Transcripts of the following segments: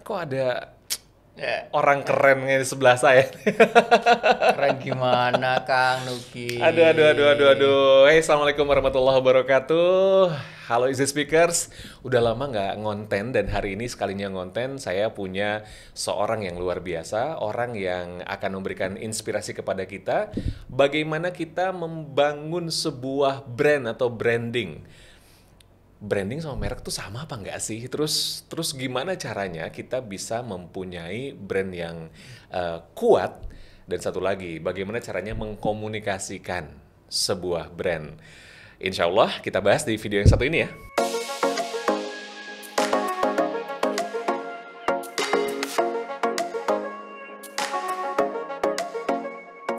kok ada orang keren di sebelah saya. Keren gimana Kang Nugi? Aduh. Hey, assalamualaikum warahmatullahi wabarakatuh. Halo Easy Speakers. Udah lama nggak ngonten dan hari ini sekalinya ngonten saya punya seorang yang luar biasa, orang yang akan memberikan inspirasi kepada kita bagaimana kita membangun sebuah brand atau branding. Branding sama merek tuh sama apa nggak sih? Terus gimana caranya kita bisa mempunyai brand yang kuat? Dan satu lagi, bagaimana caranya mengkomunikasikan sebuah brand? Insya Allah kita bahas di video yang satu ini ya.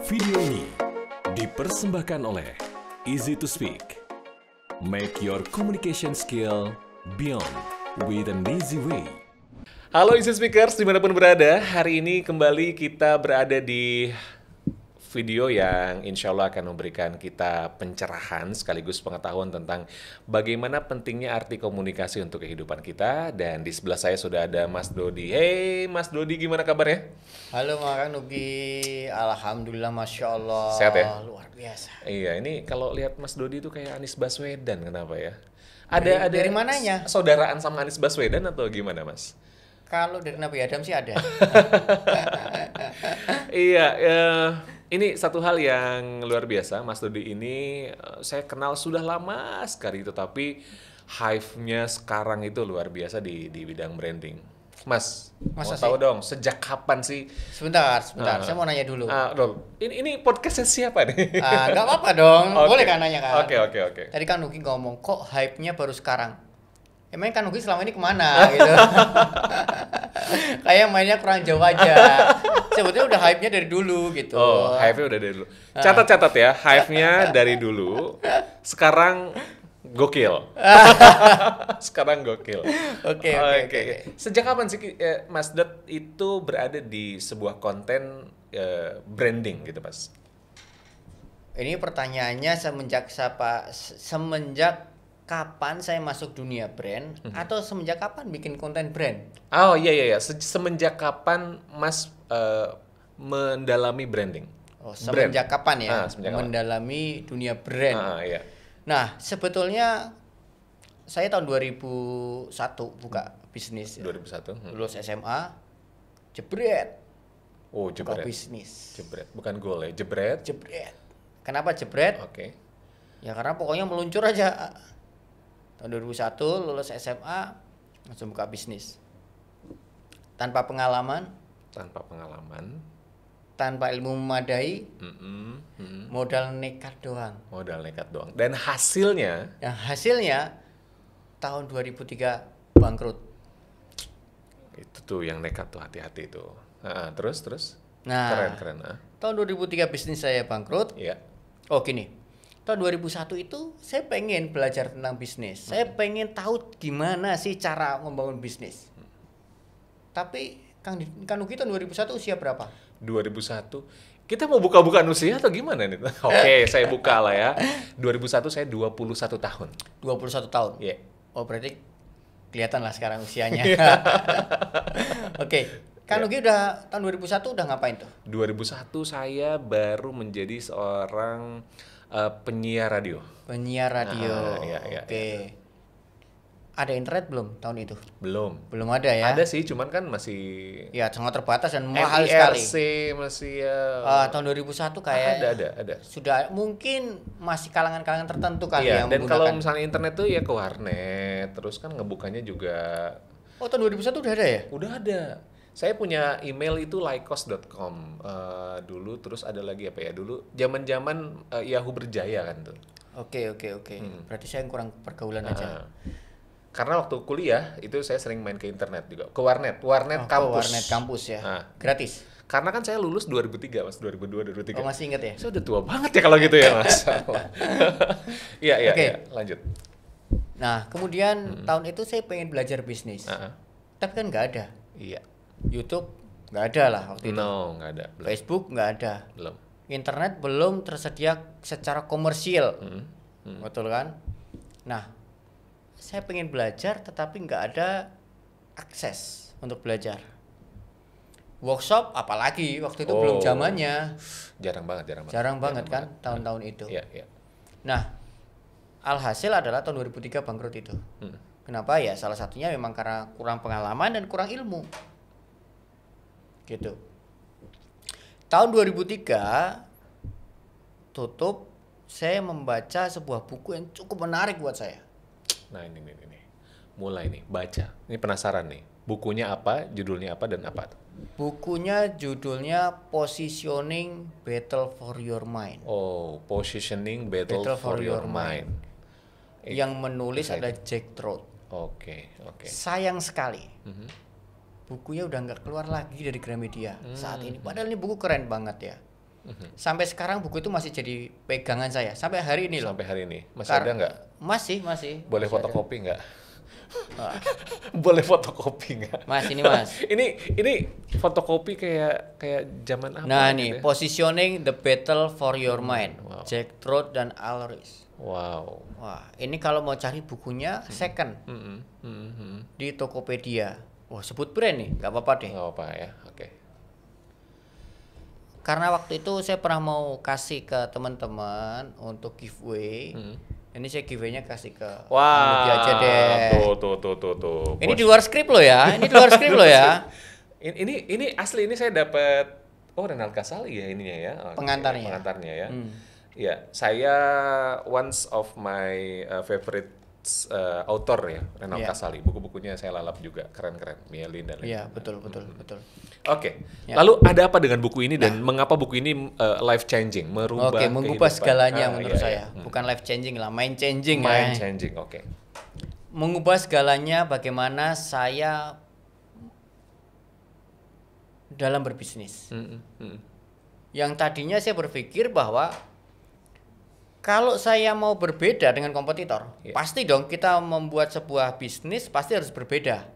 Video ini dipersembahkan oleh Easy to Speak. Make your communication skill beyond with an easy way. Halo Easy Speakers, dimanapun berada, hari ini kembali kita berada di video yang insya Allah akan memberikan kita pencerahan sekaligus pengetahuan tentang bagaimana pentingnya arti komunikasi untuk kehidupan kita. Dan di sebelah saya sudah ada Mas Dodi. Hey Mas Dodi, gimana kabarnya? Halo Kang Nugi, alhamdulillah, masya Allah. Sehat ya? Luar biasa. Iya, ini kalau lihat Mas Dodi itu kayak Anies Baswedan, kenapa ya? Dari mananya? Saudaraan sama Anies Baswedan atau gimana Mas? Kalau dari Nabi Adam sih ada. Iya, ini satu hal yang luar biasa, Mas Dodi ini saya kenal sudah lama sekali, tetapi hive-nya sekarang itu luar biasa di bidang branding. Mas, Masa mau tahu sih? dong, sejak kapan sih? Sebentar, saya mau nanya dulu. Ini podcastnya siapa nih? Nggak apa-apa dong, Oke. boleh kan nanya kan? Oke. Tadi Kang Nugi ngomong, kok hype-nya baru sekarang? Emang Kang Nugi selama ini kemana gitu? Kayak mainnya kurang jauh aja. Sebetulnya udah hype-nya dari dulu gitu. Oh, hive-nya udah dari dulu. Catat ya, hive-nya dari dulu. Sekarang gokil. Sekarang gokil. Oke. Sejak kapan sih Mas Dot itu berada di sebuah konten branding gitu, Mas? Ini pertanyaannya semenjak kapan saya masuk dunia brand atau semenjak kapan bikin konten brand? Oh iya. Semenjak kapan Mas mendalami branding? Oh, semenjak kapan ya? Semenjak kapan? Mendalami dunia brand. Iya. Nah, sebetulnya saya tahun 2001 buka bisnis. 2001. Lulus SMA, jebret. Oh, Buka jebret. bisnis. Jebret, bukan gol ya, jebret. Jebret. Kenapa jebret? Oke. Ya karena pokoknya meluncur aja. Tahun 2001 lulus SMA langsung buka bisnis. Tanpa pengalaman, Tanpa pengalaman, tanpa ilmu memadai, mm-mm. modal nekat doang. Modal nekat doang. Dan hasilnya, Yang hasilnya tahun 2003 bangkrut. itu tuh yang nekat tuh, hati-hati tuh. Terus? Nah, Keren. tahun 2003 bisnis saya bangkrut. Iya. Oh gini, tahun 2001 itu saya pengen belajar tentang bisnis. Saya pengen tahu gimana sih cara membangun bisnis. Tapi Kang Nugi tahun 2001 usia berapa? 2001. Kita mau buka-bukaan usia atau gimana nih? Oke, saya buka lah ya. 2001 saya 21 tahun. 21 tahun. Iya. Oh berarti kelihatan lah sekarang usianya. Oke, Kang Nugi udah tahun 2001 udah ngapain tuh? 2001 saya baru menjadi seorang penyiar radio. Penyiar radio. Iya. Oke. Ada internet belum tahun itu? Belum. Belum ada ya? Ada sih, cuman kan masih Ya sangat terbatas dan mahal sekali. NIRC masih Tahun 2001 kayak ada. sudah mungkin masih kalangan-kalangan tertentu kali Iya, yang dan kalau menggunakan. misalnya internet tuh ya ke warnet, terus kan ngebukanya juga Oh tahun 2001 udah ada ya? udah ada. Saya punya email itu lycos.com dulu, terus ada lagi apa ya dulu, zaman-zaman Yahoo berjaya kan tuh. Oke. Berarti saya yang kurang pergaulan aja. Karena waktu kuliah itu saya sering main ke internet juga, ke warnet Oh, ke kampus. warnet kampus ya. Nah. Gratis. Karena kan saya lulus 2003 Mas, 2002 2003. Oh masih inget ya? Saya udah tua banget ya kalau gitu ya Mas. Iya, Oke. lanjut. Nah kemudian tahun itu saya pengen belajar bisnis. Tapi kan nggak ada. Iya. YouTube nggak ada lah waktu itu. No, nggak ada. Belum. Facebook nggak ada. Belum. Internet belum tersedia secara komersil. Betul kan? Nah, saya pengen belajar tetapi nggak ada akses. untuk belajar. Workshop apalagi waktu itu belum zamannya. Jarang banget. Jarang banget kan tahun-tahun itu. Iya, iya. Nah, alhasil adalah tahun 2003 bangkrut itu. Kenapa ya? Salah satunya memang karena kurang pengalaman dan kurang ilmu. Gitu. Tahun 2003 tutup, saya membaca sebuah buku yang cukup menarik buat saya. Nah, ini. Mulai nih, baca. Ini penasaran nih. Bukunya apa, judulnya apa, dan apa? Bukunya judulnya Positioning Battle for Your Mind. Oh, Positioning Battle for Your Mind. Yang menulis adalah Jack Trout. Oke. Sayang sekali. Bukunya udah nggak keluar lagi dari Gramedia saat ini. Padahal ini buku keren banget ya. Sampai sekarang buku itu masih jadi pegangan saya. Sampai hari ini loh. Sampai hari ini. Masih ada nggak? Masih. Boleh Masih fotokopi nggak? Boleh fotokopi nggak? Mas, ini Mas. ini fotokopi kayak zaman apa? Nah gitu nih, ya? Positioning the Battle for Your Mind. Wow. Jack Trout dan Al Ries. Wow. Wah, ini kalau mau cari bukunya second di Tokopedia. Wah, sebut brand nih, nggak apa-apa deh. Nggak apa ya, oke. Karena waktu itu saya pernah mau kasih ke teman-teman untuk giveaway. Ini saya giveaway-nya kasih ke Wah, Nugi aja deh. Tuh. Ini di luar skrip loh ya. Ini di luar skrip loh ya. Ini asli, ini saya dapat Renal Kasali ya ininya ya. Oke, Pengantarnya. Pengantarnya ya. Ya, saya one of my favorite author ya, Renal Kasali. Buku-bukunya saya lalap juga, keren-keren. Mielin dan lain-lain. Iya, betul. Oke. Ya. Lalu ada apa dengan buku ini dan mengapa buku ini life changing, merubah Oke, mengubah kehidupan? segalanya menurut iya. saya. Bukan life changing lah, mind changing Mind ya. changing, oke. Mengubah segalanya bagaimana saya dalam berbisnis. Yang tadinya saya berpikir bahwa kalau saya mau berbeda dengan kompetitor, pasti dong kita membuat sebuah bisnis pasti harus berbeda.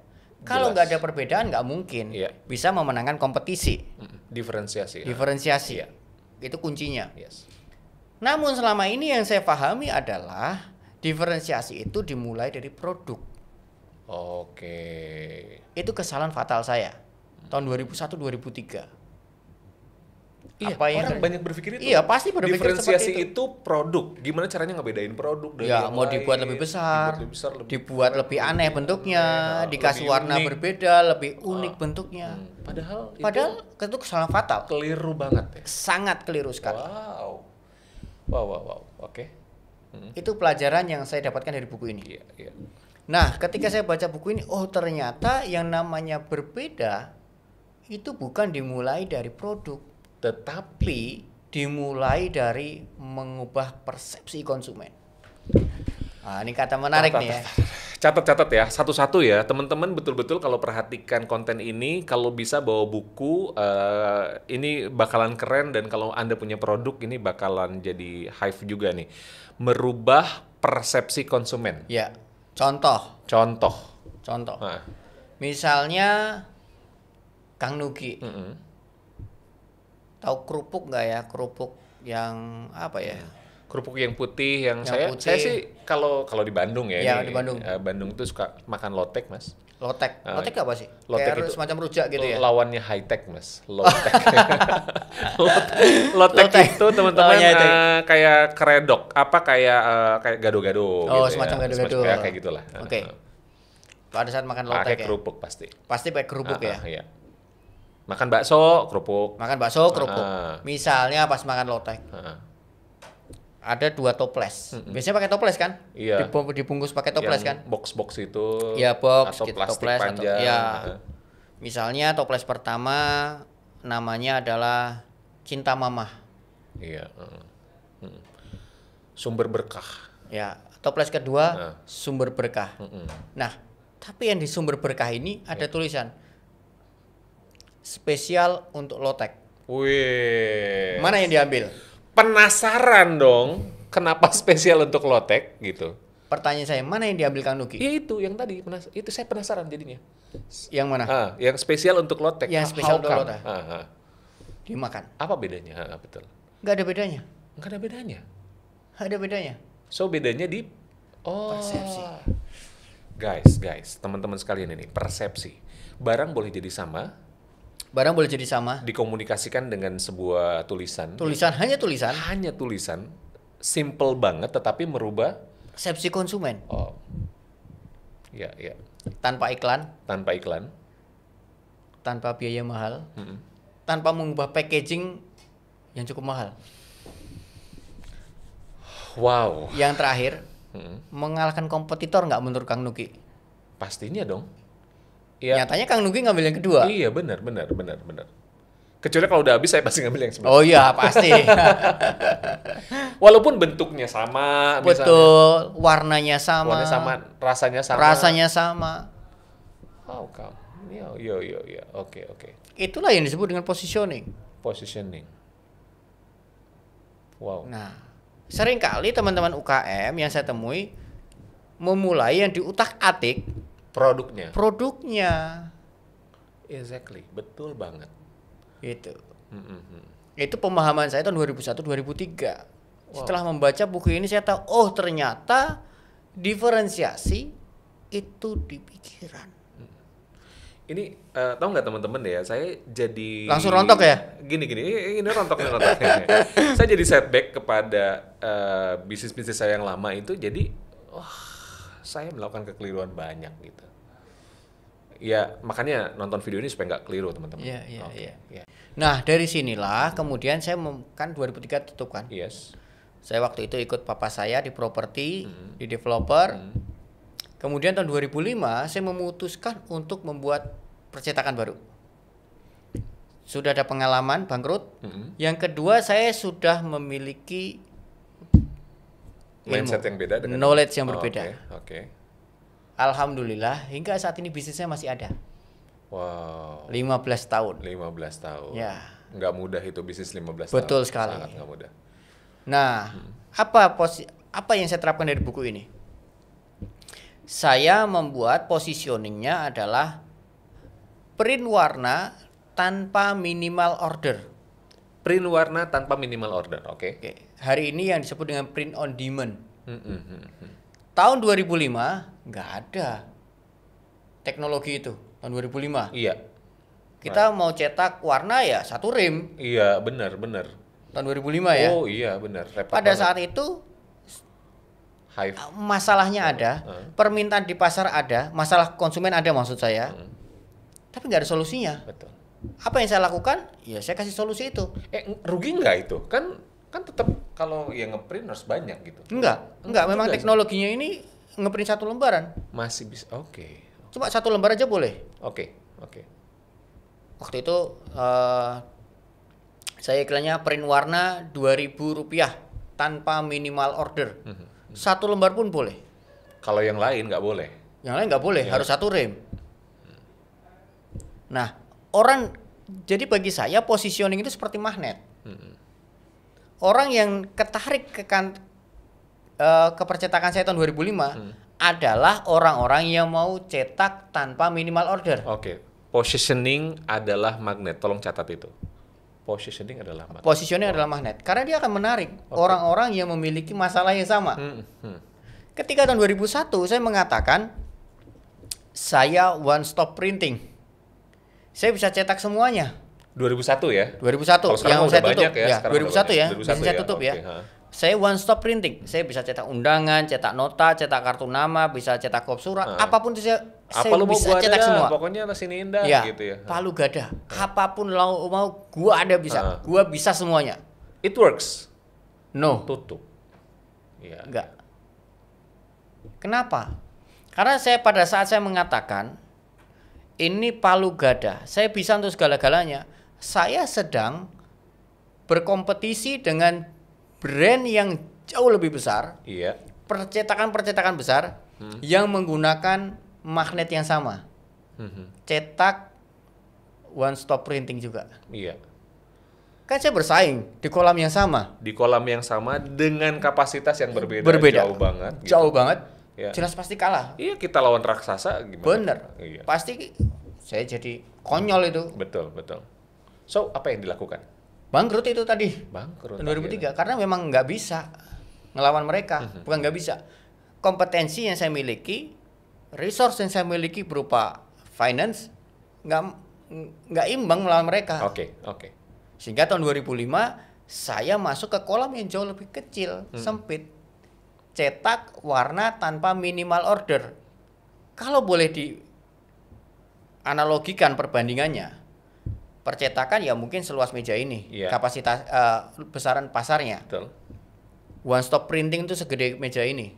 Kalau nggak ada perbedaan nggak mungkin bisa memenangkan kompetisi. Diferensiasi. Diferensiasi, itu kuncinya. Namun selama ini yang saya pahami adalah diferensiasi itu dimulai dari produk. Oke. Itu kesalahan fatal saya tahun 2001-2003. Iya, Apa yang orang banyak berpikir itu. Iya, pasti berpikir diferensiasi seperti itu produk. Gimana caranya ngebedain produk dari Ya, yang mau lain, dibuat lebih besar, lebih dibuat lebih aneh bentuknya, dikasih lebih warna unik. berbeda, lebih unik bentuknya. Padahal itu kesalahan fatal. keliru banget ya. Sangat keliru sekali. Wow. Oke. Itu pelajaran yang saya dapatkan dari buku ini. Iya. Nah, ketika saya baca buku ini, ternyata yang namanya berbeda itu bukan dimulai dari produk, Tetapi dimulai dari mengubah persepsi konsumen. Nah, ini kata menarik nih ya. Catat ya, satu-satu ya, teman-teman betul-betul kalau perhatikan konten ini, kalau bisa bawa buku, ini bakalan keren dan kalau Anda punya produk ini bakalan jadi hype juga nih. Merubah persepsi konsumen. Ya, contoh. Nah. Misalnya Kang Nugi. Tahu kerupuk nggak ya? Kerupuk yang apa ya? Kerupuk yang putih yang saya putih. sih kalau di Bandung ya. Ya, ini, di Bandung. Bandung itu suka makan lotek, Mas. Lotek. Lotek apa sih? Lotek Kayak itu semacam rujak gitu ya. Lawannya high tech, Mas. Lotek. Lotek itu teman-teman kayak keredok, kayak gado-gado Oh, gitu semacam ya. gado-gado. Kayak gitulah. Oke. Pada saat makan lotek Pakai ya. kerupuk pasti. Pasti pakai kerupuk ya. Iya. Makan bakso, kerupuk. Makan bakso, kerupuk. Misalnya pas makan lotek. Ada 2 toples. Biasanya pakai toples kan? Iya. Dibungkus pakai toples kan? Box-box itu. Ya, box atau gitu, plastik toples panjang. atau ya. Misalnya toples pertama namanya adalah Cinta Mama. Iya. Sumber berkah. Ya, toples kedua Sumber Berkah. Nah, tapi yang di Sumber Berkah ini ada tulisan spesial untuk lotek. Wih. Mana yang diambil? Penasaran dong, kenapa spesial untuk lotek gitu? Pertanyaan saya, mana yang diambil Kang Nugi? Ya itu yang tadi, itu saya penasaran jadinya. Yang mana? Yang spesial untuk lotek. Yang spesial untuk come? lotek. Dimakan. Apa bedanya? Betul. Nggak ada bedanya. Nggak ada bedanya. Nggak ada bedanya. So bedanya di Persepsi. Guys, teman-teman sekalian ini, persepsi. Barang boleh jadi sama, Barang boleh jadi sama. dikomunikasikan dengan sebuah tulisan. Hanya tulisan. Hanya tulisan, simple banget, tetapi merubah. Persepsi konsumen. Oh, ya, Tanpa iklan, tanpa iklan. tanpa biaya mahal, Mm-mm. tanpa mengubah packaging yang cukup mahal. Wow. Yang terakhir, Mm-mm. mengalahkan kompetitor nggak menurut Kang Nuki? Pastinya dong. Iya, Nyatanya Kang Nuki ngambil yang kedua. iya benar. Kecuali kalau udah habis saya pasti ngambil yang sebelah. Oh iya, pasti. Walaupun bentuknya sama, misalnya. Betul, warnanya sama. Warnanya sama, rasanya sama. Rasanya sama. How come? Yo. Oke. Itulah yang disebut dengan positioning. Positioning. Wow. Nah, seringkali teman-teman UKM yang saya temui memulai yang diutak-atik Produknya. Exactly. Betul banget. Gitu. Mm-mm. Itu pemahaman saya tahun 2001-2003. Setelah membaca buku ini saya tahu, oh ternyata diferensiasi itu di pikiran. Ini tahu nggak teman-teman ya, saya jadi Langsung rontok ya? Gini, ini rontok. Saya jadi setback kepada bisnis-bisnis saya yang lama itu, jadi saya melakukan kekeliruan banyak gitu. Ya makanya nonton video ini supaya nggak keliru teman-teman. Iya. Ya. Nah dari sinilah kemudian saya kan 2003 tutup kan. Yes. Saya waktu itu ikut papa saya di properti, di developer. Kemudian tahun 2005 saya memutuskan untuk membuat percetakan baru. Sudah ada pengalaman bangkrut. Yang kedua saya sudah memiliki Mindset yang beda dengan knowledge yang berbeda. Oke. Alhamdulillah hingga saat ini bisnisnya masih ada. Wow. 15 tahun. 15 tahun. Ya. Nggak mudah itu bisnis 15 tahun. Betul sekali. Sangat nggak mudah. Nah, apa yang saya terapkan dari buku ini? Saya membuat positioningnya adalah print warna tanpa minimal order. Print warna tanpa minimal order, oke. Oke. Hari ini yang disebut dengan print on demand. Tahun 2005 nggak ada teknologi itu. Tahun 2005. Iya. Kita mau cetak warna ya satu rem. Iya, benar. Tahun 2005 ya. Oh iya, benar. Repot Pada banget. saat itu Hive. masalahnya ada, permintaan di pasar ada, masalah konsumen ada maksud saya. Tapi nggak ada solusinya. Betul. Apa yang saya lakukan? Ya saya kasih solusi itu. Rugi nggak itu? Kan tetap kalau yang ngeprint harus banyak gitu. Enggak. Memang juga teknologinya ini ngeprint satu lembaran. Masih bisa. Oke. Cuma satu lembar aja boleh. Oke. Waktu itu saya iklannya print warna Rp2.000 tanpa minimal order. Satu lembar pun boleh. Kalau yang lain nggak boleh. Yang lain nggak boleh, Ya. harus satu rem. Nah, jadi bagi saya positioning itu seperti magnet. Orang yang ketarik ke percetakan saya tahun 2005 adalah orang-orang yang mau cetak tanpa minimal order. Oke. Positioning adalah magnet. Tolong catat itu. Positioning adalah magnet. Positioning adalah magnet karena dia akan menarik orang-orang yang memiliki masalah yang sama. Ketika tahun 2001 saya mengatakan saya one stop printing. Saya bisa cetak semuanya. 2001 ya? 2001 Kalau sekarang yang udah saya tutup banyak ya, sekarang 2001 udah banyak. ya, 2001 bisnis saya ya, tutup oke, ya. ha. Saya one stop printing. Saya bisa cetak undangan, cetak nota, cetak kartu nama, bisa cetak kop surat, apapun itu saya Apa lu mau bisa gua cetak ada, semua. pokoknya sini indah Ya, gitu ya. palu gada. Apapun lo mau, gua ada bisa. Gua bisa semuanya. It works. No, Tutup. Iya. enggak. Kenapa? Karena pada saat saya mengatakan ini palu gada, saya bisa untuk segala-galanya. Saya sedang berkompetisi dengan brand yang jauh lebih besar, Iya. percetakan besar yang menggunakan magnet yang sama, cetak one stop printing juga. Iya. Kan saya bersaing di kolam yang sama. Di kolam yang sama dengan kapasitas yang berbeda. Jauh banget. gitu. Jauh banget. Ya. Jelas pasti kalah. Iya, kita lawan raksasa gimana? Bener. Iya. Pasti saya jadi konyol itu. Betul. So, apa yang dilakukan? Bangkrut itu tadi. Bangkrut. Tahun 2003 karena memang nggak bisa ngelawan mereka. Bukan nggak bisa. Kompetensi yang saya miliki resource yang saya miliki berupa finance nggak nggak imbang melawan mereka. Oke. Sehingga tahun 2005 saya masuk ke kolam yang jauh lebih kecil, sempit. Cetak warna tanpa minimal order. Kalau boleh dianalogikan perbandingannya, percetakan ya mungkin seluas meja ini, Iya. kapasitas besaran pasarnya. Betul. One stop printing itu segede meja ini.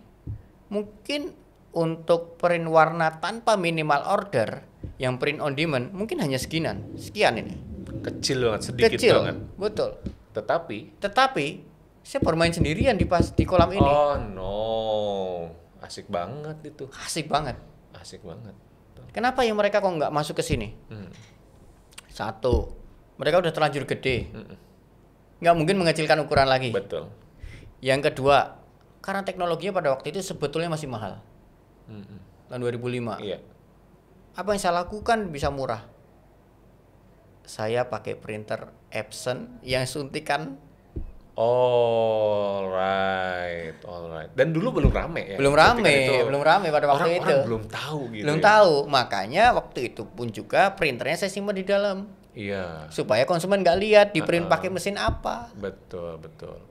Mungkin untuk print warna tanpa minimal order yang print on demand mungkin hanya sekian ini. Kecil banget, sedikit Kecil, banget. betul. Tetapi Saya bermain sendirian di kolam ini. oh no, asik banget itu. Asik banget. Asik banget. Kenapa ya mereka kok nggak masuk ke sini? Satu, mereka udah terlanjur gede. Nggak mungkin mengecilkan ukuran lagi. Betul. Yang kedua, karena teknologinya pada waktu itu sebetulnya masih mahal. Tahun 2005. Iya. Apa yang saya lakukan bisa murah. Saya pakai printer Epson yang suntikan. Alright. Dan dulu belum rame ya. Belum rame pada waktu itu. Orang belum tahu gitu. Belum ya. tahu, makanya waktu itu pun juga printernya saya simpan di dalam. Iya. Supaya konsumen nggak lihat di print pakai mesin apa. Betul.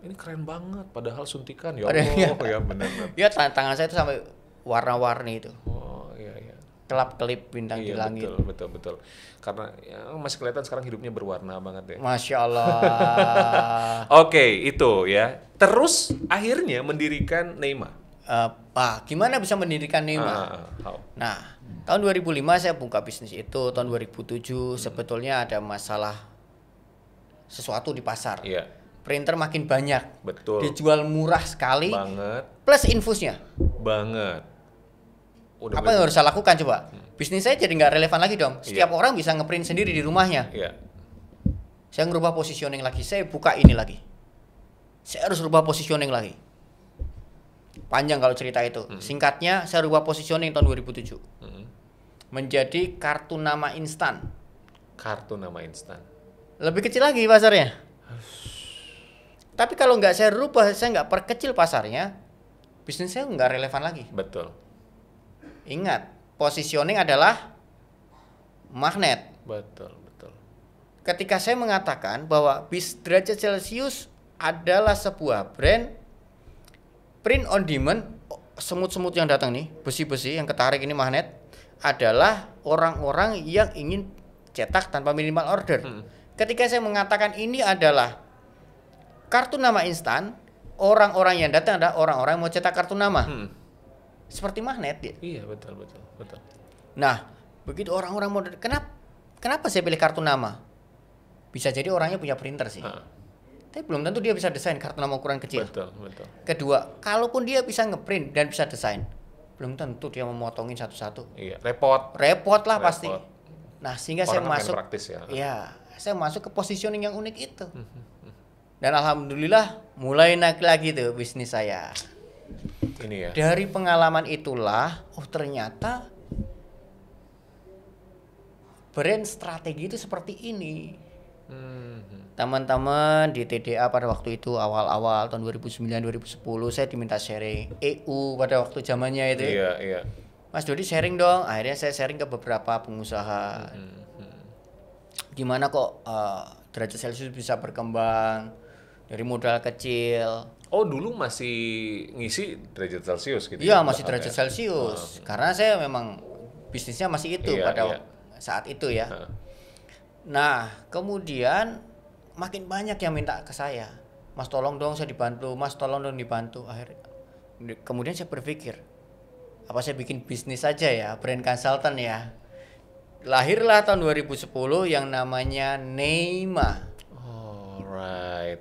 Ini keren banget padahal suntikan ya Padahal- Allah, ya benar. Ya tangan saya itu sampai warna-warni itu. Oh, iya. Kelap-kelip bintang di Iya, langit. betul. Karena ya, masih kelihatan sekarang hidupnya berwarna banget ya. Masya Allah. Oke, itu ya. Terus akhirnya mendirikan Neima. Gimana bisa mendirikan Neima? How? Nah, tahun 2005 saya buka bisnis itu. Tahun 2007 sebetulnya ada masalah sesuatu di pasar. Iya, Printer makin banyak. betul. Dijual murah sekali. Banget. Plus infusnya. Udah Apa yang harus saya lakukan coba? Bisnis saya jadi nggak relevan lagi dong. Setiap orang bisa ngeprint sendiri di rumahnya. Iya. Saya ngerubah positioning lagi. Saya buka ini lagi. Saya harus rubah positioning lagi. Panjang kalau cerita itu. Singkatnya, saya rubah positioning tahun 2007. Menjadi kartu nama instan. Kartu nama instan. Lebih kecil lagi pasarnya. Tapi kalau nggak saya rubah, saya nggak perkecil pasarnya, bisnis saya nggak relevan lagi. Betul. Ingat, positioning adalah magnet. Betul. Ketika saya mengatakan bahwa Derajat Celcius adalah sebuah brand print on demand, semut-semut yang datang nih, besi-besi yang ketarik ini magnet, adalah orang-orang yang ingin cetak tanpa minimal order. Ketika saya mengatakan ini adalah kartu nama instan, orang-orang yang datang adalah orang-orang yang mau cetak kartu nama. Seperti magnet ya. Iya, betul. Nah, begitu orang-orang mau kenapa saya pilih kartu nama? Bisa jadi orangnya punya printer sih. Tapi belum tentu dia bisa desain kartu nama ukuran kecil. Betul. Kedua, kalaupun dia bisa ngeprint dan bisa desain, belum tentu dia memotongin satu-satu. Iya, repot. Repot lah Repot. pasti. Nah, sehingga Orang saya kan pengen masuk praktis ya. Iya, saya masuk ke positioning yang unik itu. Dan alhamdulillah mulai naik lagi tuh bisnis saya. Ini ya. Dari pengalaman itulah, ternyata brand strategi itu seperti ini. Teman-teman di TDA pada waktu itu awal-awal tahun 2009-2010 saya diminta sharing EU pada waktu zamannya itu. Iya. Mas Dodi sharing dong. Akhirnya saya sharing ke beberapa pengusaha. Gimana kok Derajat Celcius bisa berkembang dari modal kecil. Oh, dulu masih ngisi Derajat Celcius gitu. Iya, ya? masih Derajat Celcius. Karena saya memang bisnisnya masih itu Iya, pada iya. saat itu ya. Nah, kemudian makin banyak yang minta ke saya. Mas tolong dong saya dibantu, Mas tolong dong dibantu. Akhirnya kemudian saya berpikir, apa saya bikin bisnis saja ya, brand consultant ya. Lahirlah tahun 2010 yang namanya Neima. Alright.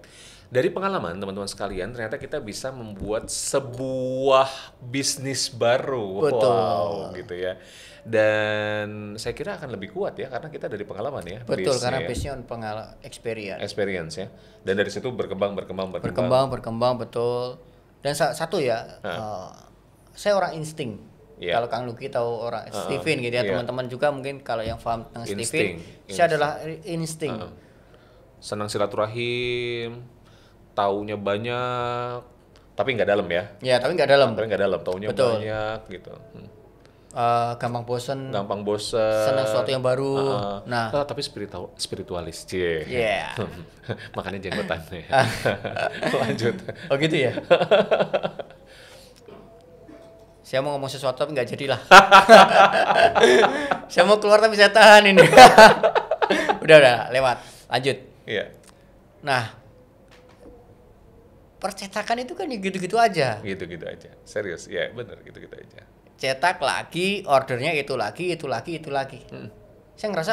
Dari pengalaman teman-teman sekalian, ternyata kita bisa membuat sebuah bisnis baru. Betul. Wow, gitu ya. Dan saya kira akan lebih kuat ya, karena kita dari pengalaman ya. Betul, base-nya karena ya. based on experience. Experience ya. Dan dari situ berkembang. Berkembang betul. Dan satu ya, saya orang insting. Iya. Kalau Kang Luki tahu orang Steven gitu ya, iya. teman-teman juga mungkin kalau yang paham tentang Insting, Steven, insting. saya adalah insting. Senang silaturahim, taunya banyak, tapi nggak dalam ya. Ya, tapi nggak dalam. Tapi nggak dalam, taunya Betul. banyak gitu. gampang bosen, gampang bosen, senang sesuatu yang baru. Nah, tapi spiritualis, cie. yeah. Makanya jenggotan ya. Lanjut. Oh gitu ya. Saya mau ngomong sesuatu tapi nggak jadilah. Saya mau keluar tapi saya tahan ini. udah lewat. Lanjut. Iya. Nah, percetakan itu kan gitu-gitu aja. Gitu-gitu aja. Serius, ya bener gitu-gitu aja. Cetak lagi, ordernya itu lagi. Saya ngerasa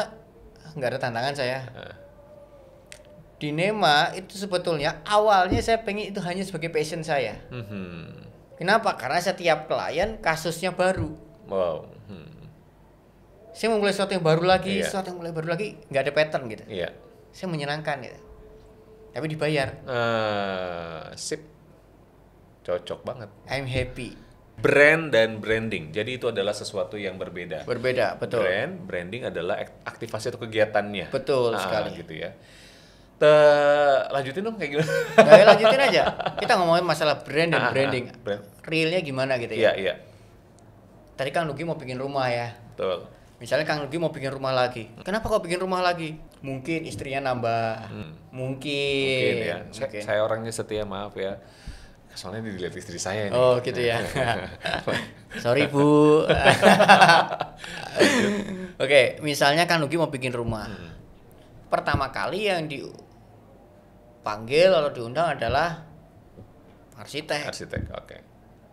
nggak ada tantangan saya. Di Nema itu sebetulnya awalnya saya pengen itu hanya sebagai passion saya. Kenapa? Karena setiap klien kasusnya baru. Wow. Saya memulai sesuatu yang baru lagi, Iya. nggak ada pattern gitu. Iya. Saya menyenangkan gitu. Tapi dibayar. Sip. Cocok banget. I'm happy. Brand dan branding. Jadi itu adalah sesuatu yang berbeda. Berbeda, betul. Branding adalah aktivasi atau kegiatannya. Betul sekali. Gitu ya. Lanjutin dong kayak gimana? Nah, lanjutin aja. Kita ngomongin masalah brand dan branding. Brand. Realnya gimana gitu ya? Iya. Tadi Kang Nugi mau bikin rumah ya. Betul. Misalnya Kang Nugi mau bikin rumah lagi. Kenapa kok bikin rumah lagi? Mungkin istrinya nambah. Mungkin ya. Saya orangnya setia, maaf ya. Soalnya dilihat istri saya nih. Oh gitu ya. Sorry Bu. Oke, misalnya Kang Nugi mau bikin rumah. Pertama kali yang dipanggil atau diundang adalah arsitek. Oke.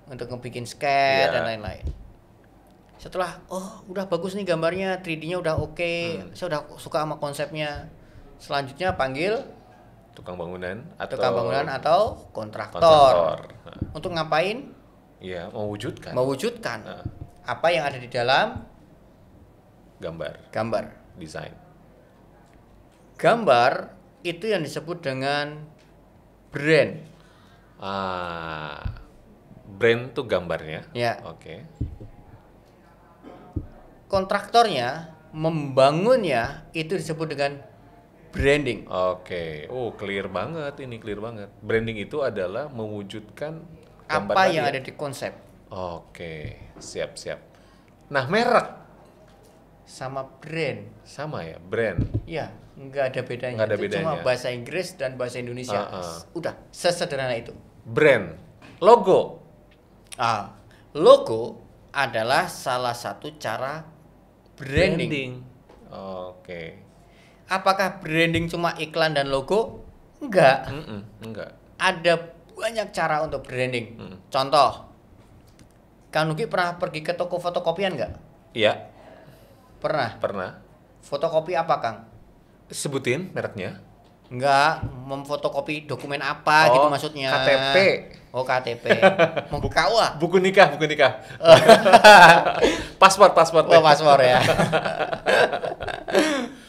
Untuk ngebikin sketch Iya. dan lain-lain. Setelah, udah bagus nih gambarnya, 3D-nya udah oke, saya udah suka sama konsepnya. Selanjutnya panggil tukang bangunan atau kontraktor. Nah. Untuk ngapain? Iya, mewujudkan. Mewujudkan apa yang ada di dalam gambar. Desain. Gambar itu yang disebut dengan brand. Brand tuh gambarnya. Ya. Oke. Kontraktornya membangunnya itu disebut dengan branding. Oke. Clear banget. Branding itu adalah mewujudkan gambar Apa tadi yang ya? ada di konsep. Oke, siap. Nah, merek Sama brand. sama ya, brand. Ya, nggak ada bedanya. Nggak ada Itu cuma bedanya. bahasa Inggris dan bahasa Indonesia. Udah, sesederhana itu. Brand. Logo. Logo adalah salah satu cara branding. Oke. Apakah branding cuma iklan dan logo? Enggak. Enggak. Ada banyak cara untuk branding. Contoh, Kang Nugi pernah pergi ke toko fotokopian nggak? Iya, Pernah. Fotokopi apa, Kang? Sebutin mereknya. Enggak, memfotokopi dokumen apa gitu maksudnya. KTP. Oh, KTP. Mau ke KUA? Buku nikah. Paspor. Oh, paspor ya.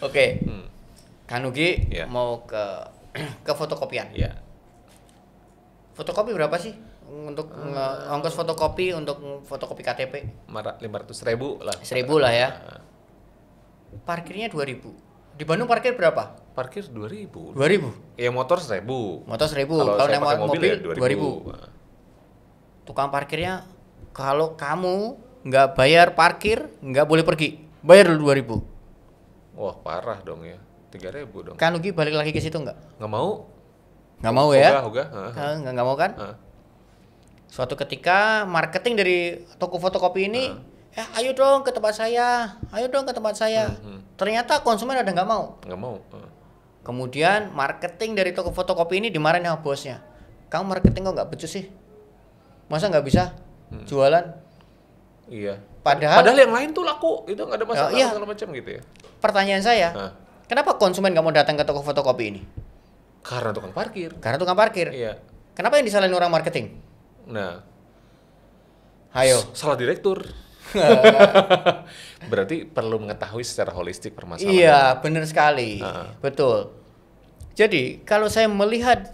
Oke. Kang Nugi Iya. mau ke fotokopian. Iya. Fotokopi berapa sih? Untuk ongkos fotokopi untuk fotokopi KTP? 500.000 lah. 1.000 lah ya. Parkirnya 2.000. Di Bandung parkir berapa? Parkir 2.000. 2.000. Ya motor 1.000. Motor 1.000. Kalau Kalau saya pakai naik mobil ya 2.000. Tukang parkirnya kalau kamu nggak bayar parkir nggak boleh pergi. Bayar dulu 2.000. Wah, parah dong ya. 3.000 dong. Kan Nugi balik lagi ke situ nggak? Nggak mau? Nggak mau ya? Ogah. Nggak mau kan? Suatu ketika marketing dari toko fotokopi ini, ayo dong ke tempat saya, Ternyata konsumen ada nggak mau. Nggak mau. Kemudian marketing dari toko fotokopi ini dimarahin sama bosnya. Kamu marketing kok nggak becus sih? Masa nggak bisa jualan? Iya. Padahal yang lain tuh laku, itu nggak ada masalah iya. segala macam gitu ya. Pertanyaan saya, kenapa konsumen nggak mau datang ke toko fotokopi ini? Karena tukang parkir. Karena tukang parkir. Iya. Kenapa yang disalahin orang marketing? Nah, Ayo. salah direktur. Berarti perlu mengetahui secara holistik permasalahan. Iya, benar sekali. Betul. Jadi, kalau saya melihat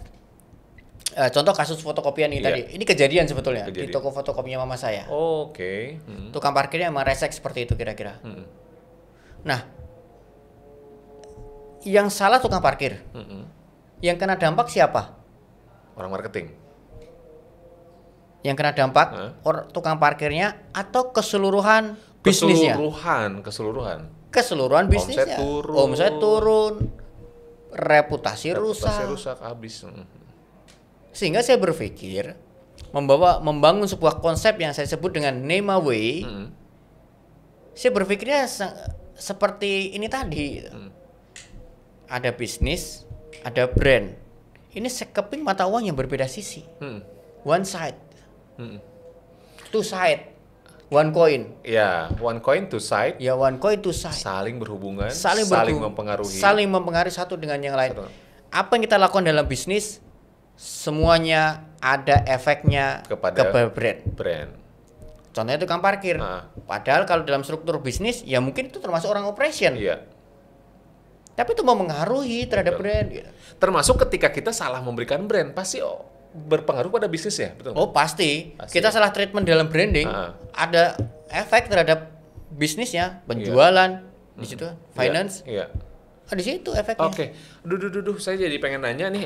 contoh kasus fotokopian ini tadi, ini kejadian sebetulnya di toko fotokopinya mama saya. Oke. Tukang parkirnya emang resek seperti itu kira-kira. Nah, yang salah tukang parkir. Yang kena dampak siapa? Orang marketing. Yang kena dampak tukang parkirnya atau keseluruhan bisnisnya. Keseluruhan Bisnisnya. Omset turun, reputasi rusak. habis. Sehingga saya berpikir membangun sebuah konsep yang saya sebut dengan Nema Way. Saya berpikirnya seperti ini tadi. Ada bisnis, ada brand. Ini sekeping mata uang yang berbeda sisi. One side. Two side. One coin. Ya, one coin two side. Ya, one coin two side. Saling berhubungan, Saling mempengaruhi. Saling mempengaruhi satu dengan yang lain. Apa yang kita lakukan dalam bisnis, semuanya ada efeknya kepada brand. Contohnya tukang parkir. Padahal kalau dalam struktur bisnis, ya mungkin itu termasuk orang operation. Iya. Tapi itu mempengaruhi terhadap brand. Gitu. Termasuk ketika kita salah memberikan brand, pasti berpengaruh pada bisnisnya, betul? Oh pasti. Kita salah treatment dalam branding, ada efek terhadap bisnisnya, penjualan, di situ, finance. Iya. Di situ efeknya. Oke. Duh, saya jadi pengen nanya nih,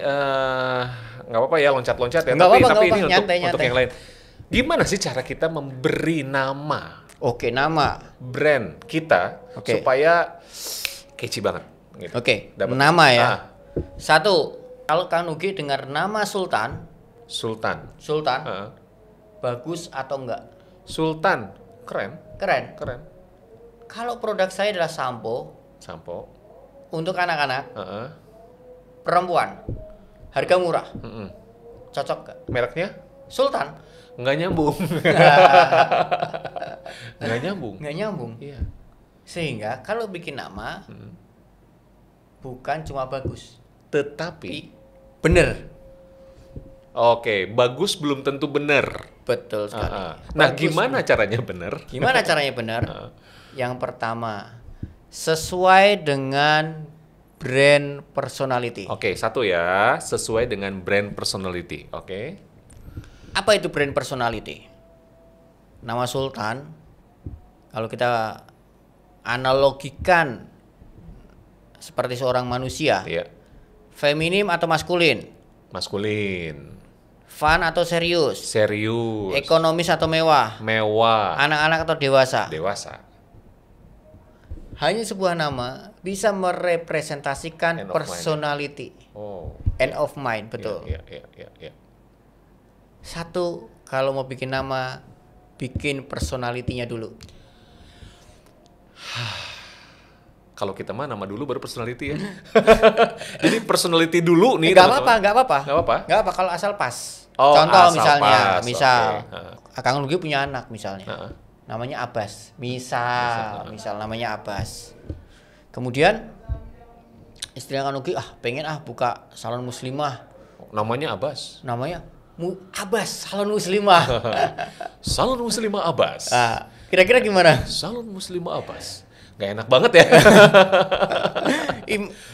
nggak apa-apa ya loncat-loncat ya, nggak apa-apa, tapi ini nyantai. untuk yang lain. Gimana sih cara kita memberi nama? Oke, nama brand kita supaya catchy banget. Gitu. Oke, nama ya. Satu, kalau Kang Nugi dengar nama Sultan. Bagus atau enggak? Sultan, keren. Kalau produk saya adalah sampo untuk anak-anak, perempuan, harga murah, cocok gak? Mereknya? Sultan. Nggak nyambung. Iya. Sehingga kalau bikin nama, bukan cuma bagus, tetapi bener. Oke, bagus belum tentu benar. Betul sekali. Nah, gimana caranya benar? Yang pertama, sesuai dengan brand personality. Oke, satu ya, sesuai dengan brand personality. Oke. Apa itu brand personality? Nama Sultan, kalau kita analogikan seperti seorang manusia, feminim atau maskulin? Fun atau serius? Ekonomis atau mewah? Anak-anak atau dewasa? Hanya sebuah nama bisa merepresentasikan personality. End of mind, betul. Iya. Satu, kalau mau bikin nama, bikin personality-nya dulu. Kalau kita mah nama dulu baru personality ya. Jadi personality dulu nih. Gak apa-apa kalau asal pas. Contoh misalnya, Kang Nugi punya anak misalnya. Namanya Abbas. Misal namanya Abbas. Kemudian istri Kang Nugi pengen buka salon muslimah. Namanya Abbas. Abbas, salon muslimah. Salon muslimah Abbas. Kira-kira gimana? Salon muslimah Abbas. Gak enak banget ya.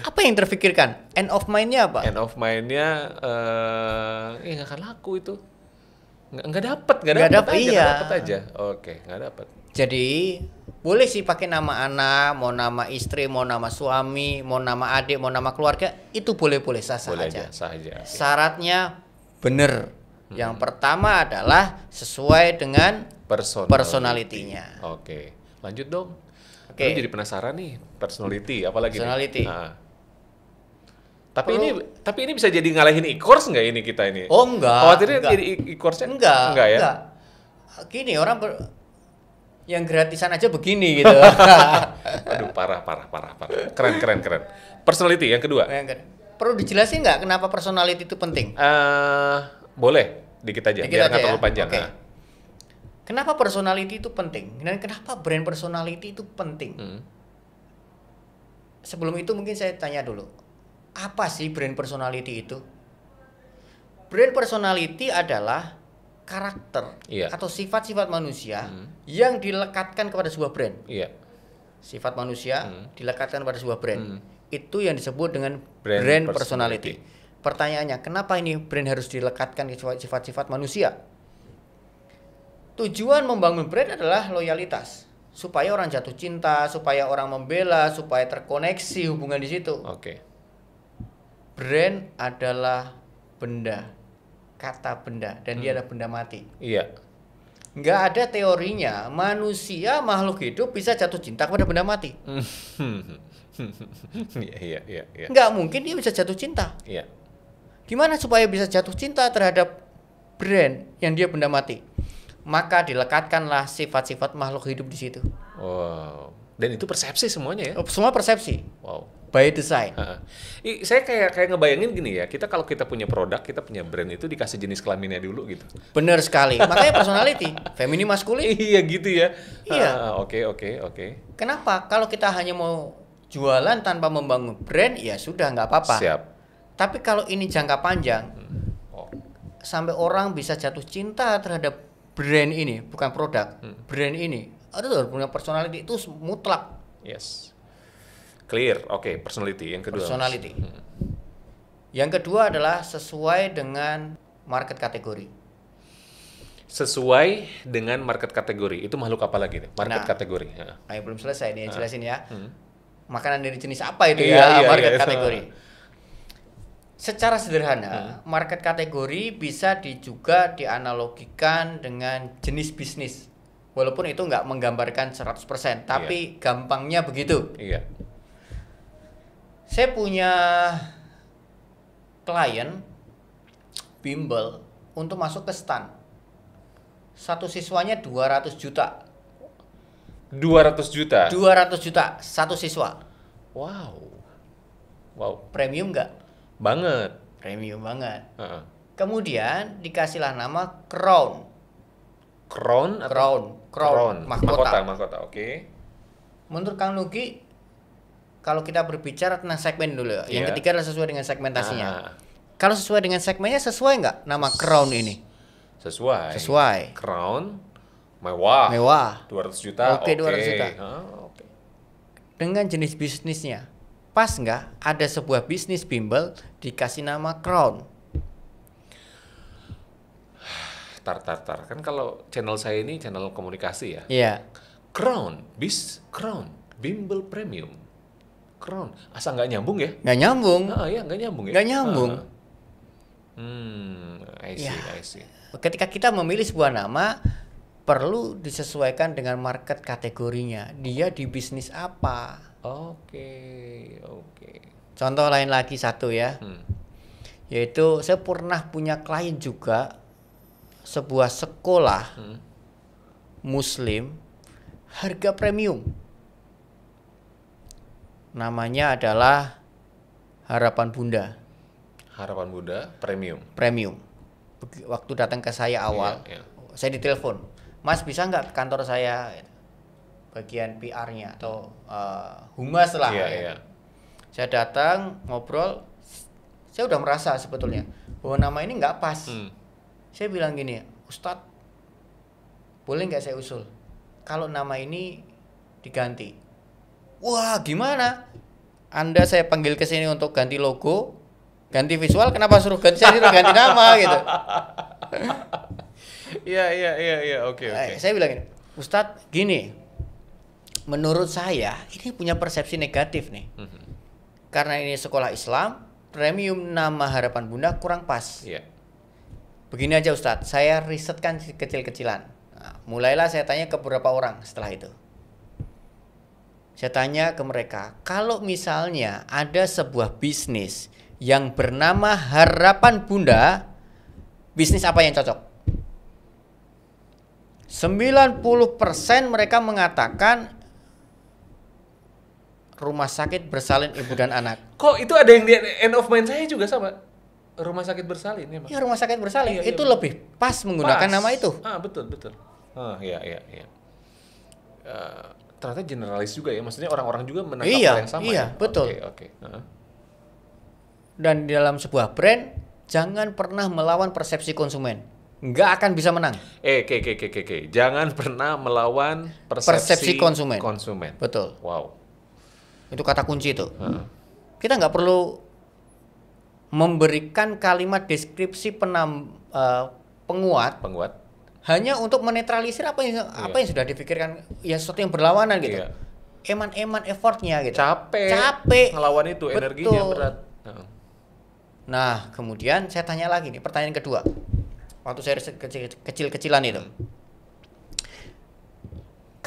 Apa yang terfikirkan? End of mind-nya apa? End of mind-nya gak akan laku itu. Gak dapet aja. Oke, gak dapet. Jadi boleh sih pakai nama anak, mau nama istri, mau nama suami, mau nama adik, mau nama keluarga, itu boleh sah aja. Syaratnya bener. Yang pertama adalah sesuai dengan personality-nya. Oke, lanjut dong. Aku jadi penasaran nih, personality apalagi personality. Tapi ini bisa jadi ngalahin e-course nggak ini kita ini? Oh enggak. Khawatirnya jadi e-course-nya? Enggak ya? Enggak. Gini orang yang gratisan aja begini gitu. Aduh, parah. Keren. Personality yang kedua. Perlu dijelasin nggak kenapa personality itu penting? Boleh, dikit aja, biar nggak terlalu panjang. Kenapa personality itu penting? Dan kenapa brand personality itu penting? Sebelum itu mungkin saya tanya dulu. Apa sih brand personality itu? Brand personality adalah karakter atau sifat-sifat manusia yang dilekatkan kepada sebuah brand. Sifat manusia dilekatkan pada sebuah brand. Itu yang disebut dengan brand personality. Pertanyaannya, kenapa ini brand harus dilekatkan ke sifat-sifat manusia? Tujuan membangun brand adalah loyalitas, supaya orang jatuh cinta, supaya orang membela, supaya terkoneksi hubungan di situ. Brand adalah benda, kata benda, dan dia adalah benda mati. nggak ada teorinya manusia makhluk hidup bisa jatuh cinta kepada benda mati. Iya. Nggak mungkin dia bisa jatuh cinta. Iya. Gimana supaya bisa jatuh cinta terhadap brand yang dia benda mati? Maka dilekatkanlah sifat-sifat makhluk hidup di situ. Wow. Dan itu persepsi semuanya ya. Semua persepsi. Wow. By design. Saya kayak ngebayangin gini ya, kalau kita punya produk, kita punya brand itu dikasih jenis kelaminnya dulu gitu. Bener sekali. Makanya personality, feminin maskulin. Iya gitu ya. Iya. Oke. Kenapa? Kalau kita hanya mau jualan tanpa membangun brand, ya sudah nggak apa-apa. Siap. Tapi kalau ini jangka panjang, sampai orang bisa jatuh cinta terhadap brand ini, bukan produk, brand ini, harus punya personality itu mutlak. Yes. Clear. Oke, personality. Yang kedua. Personality. Yang kedua adalah sesuai dengan market kategori. Sesuai dengan market kategori. Itu makhluk apa lagi nih? Market kategori. Belum selesai nih, jelasin ya. Makanan dari jenis apa itu Iya, market iya. kategori. Secara sederhana, market kategori bisa juga dianalogikan dengan jenis bisnis. Walaupun itu nggak menggambarkan 100%, tapi gampangnya begitu. Iya. Saya punya klien bimbel untuk masuk ke stan. Satu siswanya 200 juta. 200 juta? 200 juta, satu siswa. Wow. Premium nggak? Banget. Premium banget. Kemudian dikasihlah nama Crown. Crown? Crown. Mahkota. Oke. Menurut Kang Nugi, kalau kita berbicara tentang segmen dulu ya. Yang ketiga adalah sesuai dengan segmentasinya. Kalau sesuai dengan segmennya, sesuai nggak nama Crown ini? Sesuai. Crown, mewah. 200 juta. Oke, 200 juta. Oke. Dengan jenis bisnisnya, pas nggak ada sebuah bisnis bimbel dikasih nama Crown? Tar. Kan kalau channel saya ini channel komunikasi ya. Iya. Crown, bimbel premium. Crown, asal nggak nyambung ya? Nggak nyambung. Iya, nggak nyambung ya? Nggak nyambung. I see. Ketika kita memilih sebuah nama, perlu disesuaikan dengan market kategorinya. Dia di bisnis apa? Oke. Contoh lain lagi satu ya. Yaitu saya pernah punya klien juga, sebuah sekolah muslim harga premium. Namanya adalah Harapan Bunda. Harapan Bunda premium. Waktu datang ke saya awal, saya ditelepon, Mas bisa nggak ke kantor saya, bagian PR-nya atau humas lah. Iya. Saya datang ngobrol, saya udah merasa sebetulnya bahwa nama ini nggak pas. Saya bilang gini, Ustadz, boleh nggak saya usul kalau nama ini diganti? Wah, gimana? Anda saya panggil ke sini untuk ganti logo, ganti visual, kenapa suruh ganti nama gitu? Iya, oke. Saya bilang gini, Ustadz, gini, menurut saya ini punya persepsi negatif nih. Karena ini sekolah Islam, premium nama Harapan Bunda kurang pas. Iya. Begini aja Ustadz, saya risetkan kecil-kecilan. Nah, mulailah saya tanya ke beberapa orang setelah itu. Saya tanya ke mereka, kalau misalnya ada sebuah bisnis yang bernama Harapan Bunda, bisnis apa yang cocok? 90% mereka mengatakan rumah sakit bersalin ibu dan anak. Kok itu ada yang di end of mind saya juga sama? Rumah sakit bersalin ya, Mas? Ya, rumah sakit bersalin Iya, itu lebih pas menggunakan nama itu. Betul. Iya. Ternyata generalis juga ya, maksudnya orang-orang juga menangkap hal yang sama. Iya, betul. Oke. Dan di dalam sebuah brand, jangan pernah melawan persepsi konsumen. Nggak akan bisa menang. Jangan pernah melawan Persepsi konsumen. Betul. Wow. Itu kata kunci itu. Kita nggak perlu memberikan kalimat deskripsi penguat hanya untuk menetralisir apa yang sudah dipikirkan, ya sesuatu yang berlawanan gitu. Iya. Eman effortnya gitu. Capek ngelawan itu. Betul. Energinya berat. Nah, kemudian saya tanya lagi nih, pertanyaan kedua. Waktu saya kecil-kecilan itu.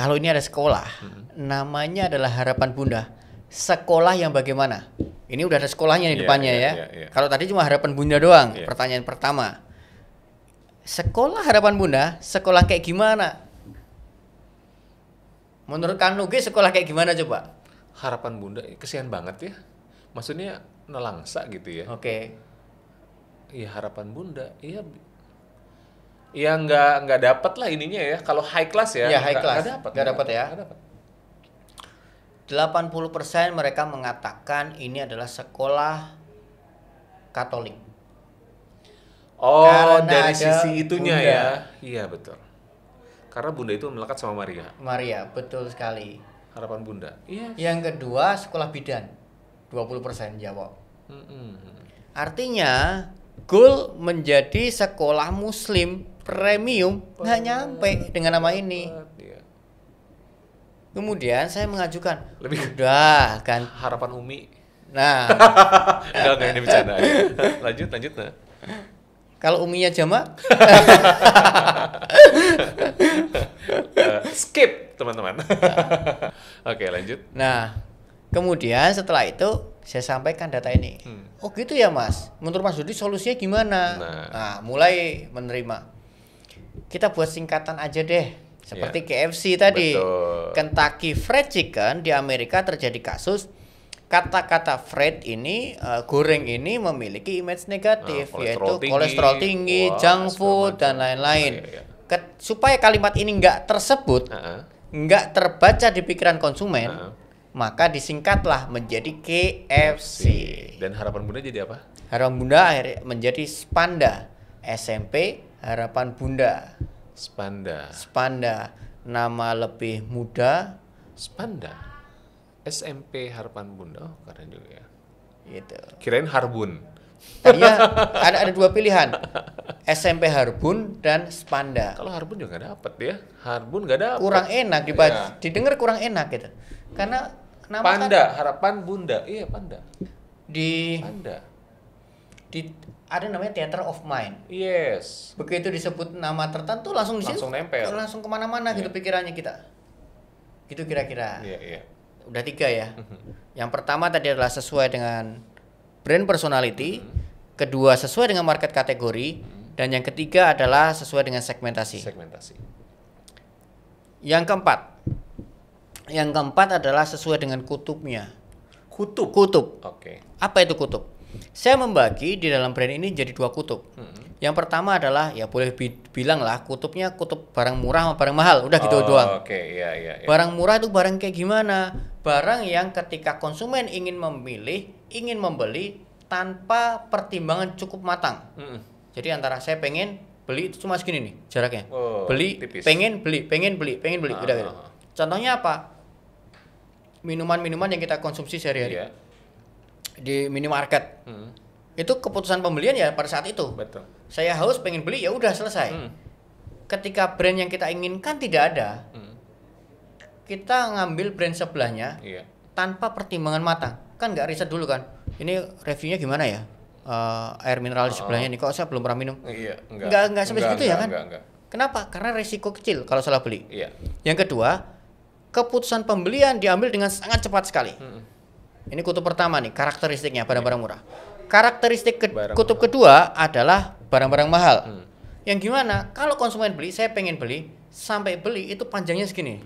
kalau ini ada sekolah, namanya adalah Harapan Bunda. Sekolah yang bagaimana? Ini udah ada sekolahnya di depannya ya. Kalau tadi cuma Harapan Bunda doang. Pertanyaan pertama. Sekolah Harapan Bunda, sekolah kayak gimana? Menurut Kang Nugi sekolah kayak gimana coba? Harapan Bunda, kesian banget ya. Maksudnya nelangsa gitu ya. Oke. Iya Harapan Bunda, iya. Ya nggak dapat lah ininya ya. Kalau high class ya. Iya high class. Nggak dapat ya. 80% mereka mengatakan ini adalah sekolah Katolik. Oh, Karena dari ada sisi itunya Bunda. ya. Iya betul. Karena Bunda itu melekat sama Maria. Maria, betul sekali. Harapan Bunda. Iya. Yang kedua sekolah bidan. 20% jawab. Artinya goal menjadi sekolah muslim premium nggak nyampe dengan nama ini. Iya. Kemudian saya mengajukan Lebih- udah kan. Harapan Umi. Nah, Enggak ini bercanda. Lanjut nah. kalau uminya jamak Skip teman-teman. Oke lanjut. Nah, kemudian setelah itu saya sampaikan data ini. Oh gitu ya Mas. Menurut Mas Dudi solusinya gimana? Nah, mulai menerima. Kita buat singkatan aja deh. Seperti KFC tadi. Betul. Kentucky Fried Chicken di Amerika terjadi kasus kata-kata fried ini goreng ini memiliki image negatif yaitu kolesterol tinggi, wah, junk segala food macam. dan lain-lain. Iya. Supaya kalimat ini nggak tersebut, nggak terbaca di pikiran konsumen, maka disingkatlah menjadi KFC. Dan Harapan Bunda jadi apa? Harapan Bunda akhirnya menjadi Spanda. SMP Harapan Bunda. Spanda. Nama lebih muda. Spanda. SMP Harapan Bunda. Oh, keren juga ya. Gitu. Kirain Harbun. Tadinya ada dua pilihan. SMP Harbun dan Spanda. Kalau Harbun juga nggak dapet ya. Harbun nggak dapet. Kurang enak didengar kurang enak gitu. Karena nama Panda, kan Harapan Bunda. Iya, Panda. di Panda. ada namanya theater of mind. Yes. Begitu disebut nama tertentu langsung di situ Langsung nempel. langsung kemana-mana gitu pikirannya kita. Gitu kira-kira. Iya. Udah 3 ya. Yang pertama tadi adalah sesuai dengan brand personality, kedua sesuai dengan market kategori, dan yang ketiga adalah sesuai dengan segmentasi. Yang keempat adalah sesuai dengan kutubnya. Kutub. Oke. Apa itu kutub? Saya membagi di dalam brand ini jadi 2 kutub. Yang pertama adalah ya boleh bilang lah kutubnya kutub barang murah sama barang mahal. Udah gitu doang. Oke, iya. Barang murah itu barang kayak gimana? Barang yang ketika konsumen ingin memilih, ingin membeli tanpa pertimbangan cukup matang. Jadi antara saya pengen beli itu cuma segini nih jaraknya. Beli, tipis. pengen beli. Udah gitu. Contohnya apa? Minuman-minuman yang kita konsumsi sehari-hari. Iya. Di minimarket. Itu keputusan pembelian ya pada saat itu. Betul. Saya haus pengen beli ya udah selesai. Ketika brand yang kita inginkan tidak ada, kita ngambil brand sebelahnya tanpa pertimbangan matang. Kan nggak riset dulu kan. Ini reviewnya gimana ya? Air mineral di sebelahnya nih kok saya belum pernah minum. Iya, Enggak sampai segitu ya kan? Enggak. Kenapa? Karena resiko kecil kalau salah beli. Iya. Yang kedua, keputusan pembelian diambil dengan sangat cepat sekali. Ini kutub pertama nih, karakteristiknya barang-barang murah. Karakteristik kutub kedua adalah barang-barang mahal. Yang gimana? Kalau konsumen beli, saya pengen beli, sampai beli itu panjangnya segini.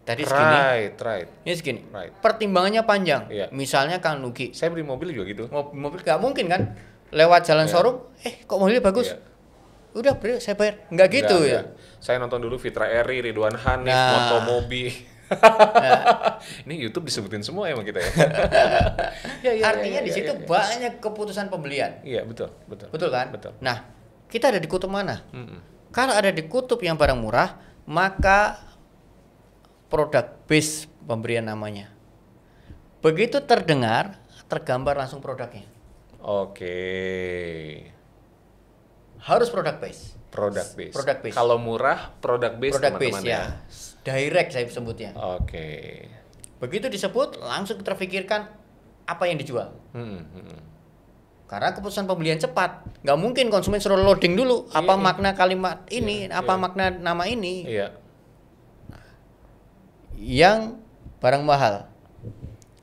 Tadi segini. Right. Ini segini. Right. Pertimbangannya panjang. Iya. Misalnya Kang Nugi, Saya beli mobil juga gitu. mobil nggak mungkin kan? Lewat jalan showroom, kok mobilnya bagus? Iya. Udah beli, saya bayar. Nggak gitu ya. Saya nonton dulu Fitra Eri, Ridwan Hanif, Nah. Motomobi. Ini YouTube disebutin semua emang kita ya. Artinya di situ banyak keputusan pembelian. Iya, betul. Betul kan? Betul. Nah, kita ada di kutub mana? Kalau ada di kutub yang barang murah, maka produk base pemberian namanya. Begitu terdengar, tergambar langsung produknya. Oke. Harus produk base. Product base. Product base. Kalau murah, product base Produk teman-teman base ya. Direct saya sebutnya. Oke. Begitu disebut, langsung terpikirkan apa yang dijual. Karena keputusan pembelian cepat, nggak mungkin konsumen suruh loading dulu apa makna kalimat ini, apa makna nama ini. Iya. yang barang mahal.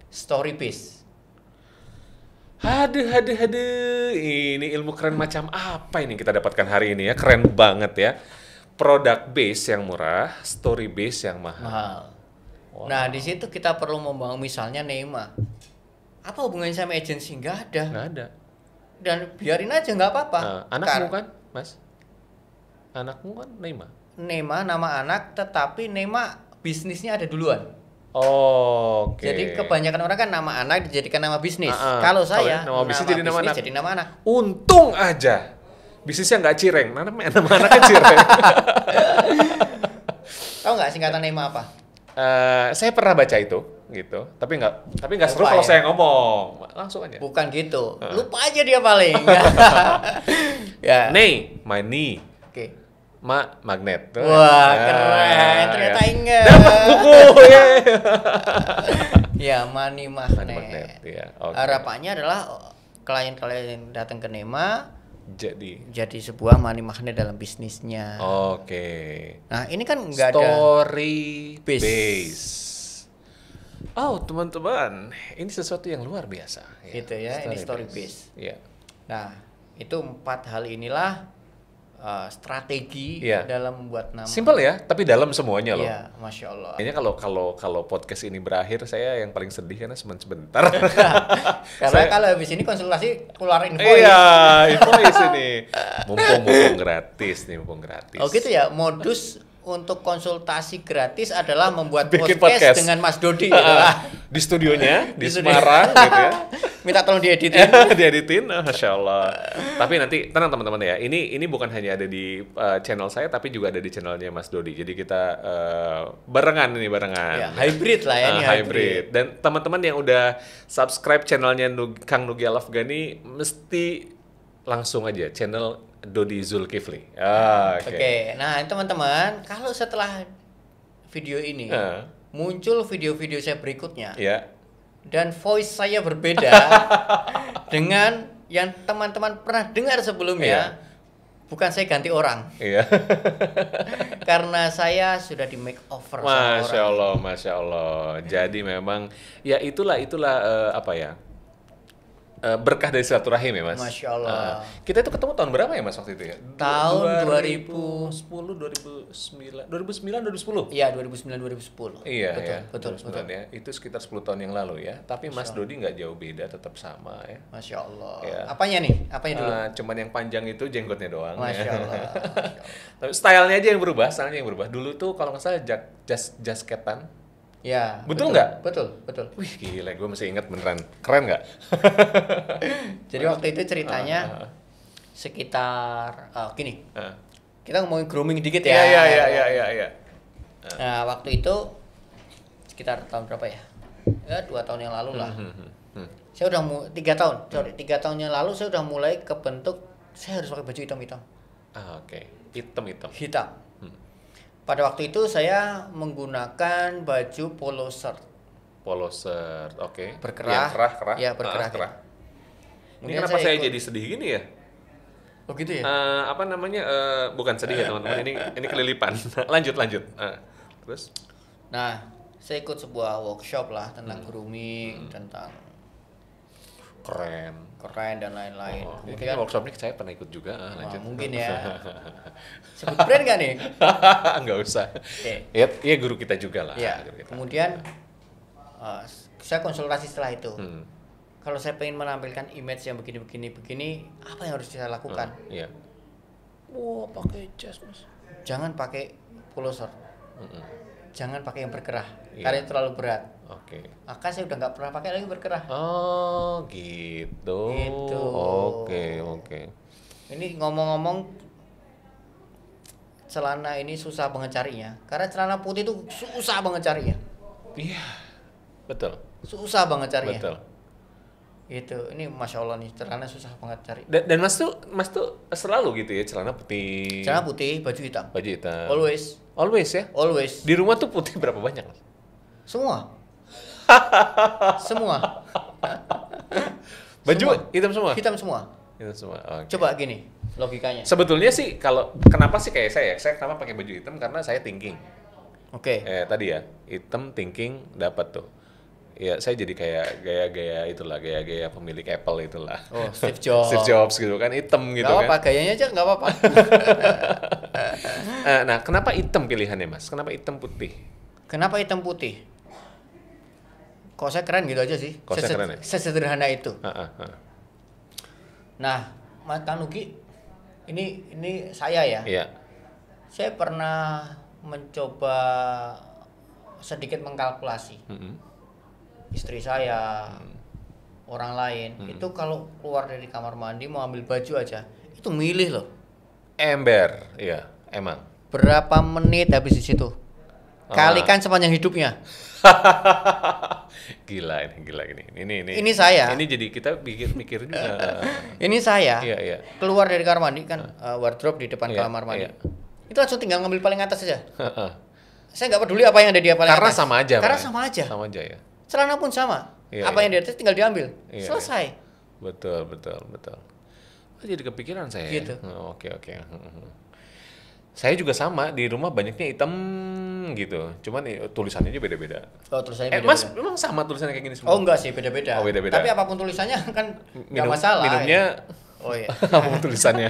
Story base. Aduh. Ini ilmu keren macam apa ini kita dapatkan hari ini ya? Keren banget ya. Product base yang murah, story base yang mahal. Wow. Nah, di situ kita perlu membangun misalnya Neymar. Apa hubungannya sama agensi? Nggak ada. Nggak ada. Dan biarin aja, nggak apa-apa. Anakmu kan, Mas? Anakmu kan Neymar. Neymar nama anak, tetapi Neymar bisnisnya ada duluan. Oke. Jadi kebanyakan orang kan nama anak dijadikan nama bisnis. Kalau saya nama bisnis jadi nama anak. Jadi nama anak. Untung aja bisnisnya nggak cireng. Nama anaknya cireng. Tahu nggak singkatan Neymar apa? Saya pernah baca itu, gitu. Tapi nggak seru Lupa kalau ya? saya ngomong. Langsung aja. Bukan gitu. Lupa aja dia paling. Ya. Nei, my knee. Oke. Magnet. Wah, keren. Ternyata ingat. Dapat buku ya. Ya, money magnet. Magnet, ya. Okay. Harapannya adalah klien-klien yang datang ke Neymar jadi sebuah money magnet dalam bisnisnya. Oke. Nah, ini kan nggak ada story base. Oh, teman-teman, ini sesuatu yang luar biasa. Gitu ya, ini story base. Iya. Nah, itu 4 hal inilah strategi Iya. dalam membuat nama. Simpel ya, tapi dalam semuanya loh. Iya, Masya Allah. Kayaknya kalau podcast ini berakhir, saya yang paling sedih karena sebentar. Karena kalau habis ini konsultasi keluar invoice. Iya, invoice ini. Mumpung gratis nih, mumpung gratis. Oh gitu ya, modus untuk konsultasi gratis adalah membuat Bikin podcast podcast dengan Mas Dodi. Gitu lah. Di studionya, di studio. Semarang gitu ya. Minta tolong dieditin. Dieditin, Masya Allah. Tapi nanti tenang teman-teman ya, ini bukan hanya ada di channel saya, tapi juga ada di channelnya Mas Dodi. Jadi kita barengan. Ya, hybrid lah ya, ini hybrid. Dan teman-teman yang udah subscribe channelnya Kang Nugi Al-Afghani, mesti langsung aja channel Dodi Zulkifli. Oke, nah teman-teman, kalau setelah video ini muncul video-video saya berikutnya, dan voice saya berbeda dengan yang teman-teman pernah dengar sebelumnya, bukan saya ganti orang. Karena saya sudah di make over sama orang. Masya Allah. Jadi memang ya itulah apa ya? Berkah dari silaturahim ya Mas. Masya Allah. Kita itu ketemu tahun berapa ya Mas waktu itu ya? Tahun 2010, 2009, 2010. Iya, 2009 2010. Iya, betul. ya. Itu sekitar 10 tahun yang lalu ya. Tapi Mas Dodi nggak jauh beda, tetap sama ya. Masya Allah. Ya. Apanya nih? Apanya dulu? Cuman yang panjang itu jenggotnya doang. Masya Allah. Tapi stylenya aja yang berubah, Dulu tuh kalau nggak salah jasketan. Ya, betul nggak? Betul. Wih gila, gue masih ingat beneran. Keren nggak? Jadi waktu itu ceritanya sekitar gini. Kita ngomongin grooming dikit ya. Iya. Nah waktu itu sekitar tahun berapa ya? Ya 2 tahun yang lalu lah. Saya udah 3 tahun. 3 tahun yang lalu saya udah mulai kebentuk. Saya harus pakai baju hitam. Oke. Hitam. Pada waktu itu saya menggunakan baju polo shirt. Oke. Berkerah. Kerah. Ya, berkerah. Ini kenapa saya jadi sedih gini ya? Oh gitu ya? Apa namanya? Bukan sedih ya teman-teman. Ini kelilipan. Lanjut. Terus? Nah, saya ikut sebuah workshop lah tentang grooming, tentang keren dan lain-lain. Kemudian workshop ini saya pernah ikut juga. Lanjut. Mungkin ya. Sebut brand nggak nih? Nggak usah. Okay. Ya guru kita juga lah. Ya. Kemudian saya konsultasi setelah itu. Kalau saya pengen menampilkan image yang begini, apa yang harus saya lakukan? Iya. Pakai jas Mas. Jangan pakai polo shirt. Jangan pakai yang berkerah, karena itu terlalu berat. Oke. Maka saya udah nggak pernah pakai lagi berkerah. Oh gitu. Gitu. Oke. Ini ngomong-ngomong, celana ini susah banget carinya, karena celana putih itu susah banget carinya. Iya, betul. Susah banget carinya. Betul. Gitu. Ini Masya Allah nih, celana susah banget cari. Dan Mas tuh selalu gitu ya, celana putih. Celana putih, baju hitam. Baju hitam. Always ya? Always. Di rumah tuh putih berapa banyak? Semua. Baju hitam semua? Hitam semua. Okay. Coba gini logikanya. Sebetulnya sih kenapa sih kayak saya kenapa pakai baju hitam, karena saya thinking. Oke. Tadi ya, item thinking dapat tuh. Ya, saya jadi kayak gaya-gaya itulah, gaya-gaya pemilik Apple itulah. Oh, Steve Jobs. Steve Jobs gitu kan, item gitu Gak kan. apa-apa, gayanya aja nggak apa-apa. Nah, kenapa item pilihannya, Mas? Kenapa item putih? Kenapa hitam putih? Kok saya keren gitu aja sih. Kok saya keren ya? Sesederhana itu. Heeh. Nah, Mas Tanuki, ini saya ya. Iya. Saya pernah mencoba sedikit mengkalkulasi. Istri saya, orang lain, itu kalau keluar dari kamar mandi mau ambil baju aja, itu milih loh. Ember, iya, emang. Berapa menit habis di situ? Kalikan sepanjang hidupnya. Gila ini. Ini saya. Ini jadi kita mikir juga. Ini saya. Iya. Keluar dari kamar mandi kan wardrobe di depan Iya, kamar mandi. iya. Itu langsung tinggal ngambil paling atas saja. Saya nggak peduli apa yang ada di paling Karena atas. sama aja. Karena Pak. sama aja. Sama aja ya. Celana pun sama. Iya, Apa iya. yang di atas tinggal diambil. Iya, Selesai. Betul. Oh, jadi kepikiran saya. Gitu. Oke. Saya juga sama, di rumah banyaknya hitam gitu. Cuman tulisannya aja beda-beda. Oh, tulisannya beda-beda. Mas, memang sama tulisannya kayak gini semua? Oh, enggak sih, beda-beda. Oh, beda-beda. Tapi apapun tulisannya kan enggak masalah. Minumnya Oh iya. apapun tulisannya.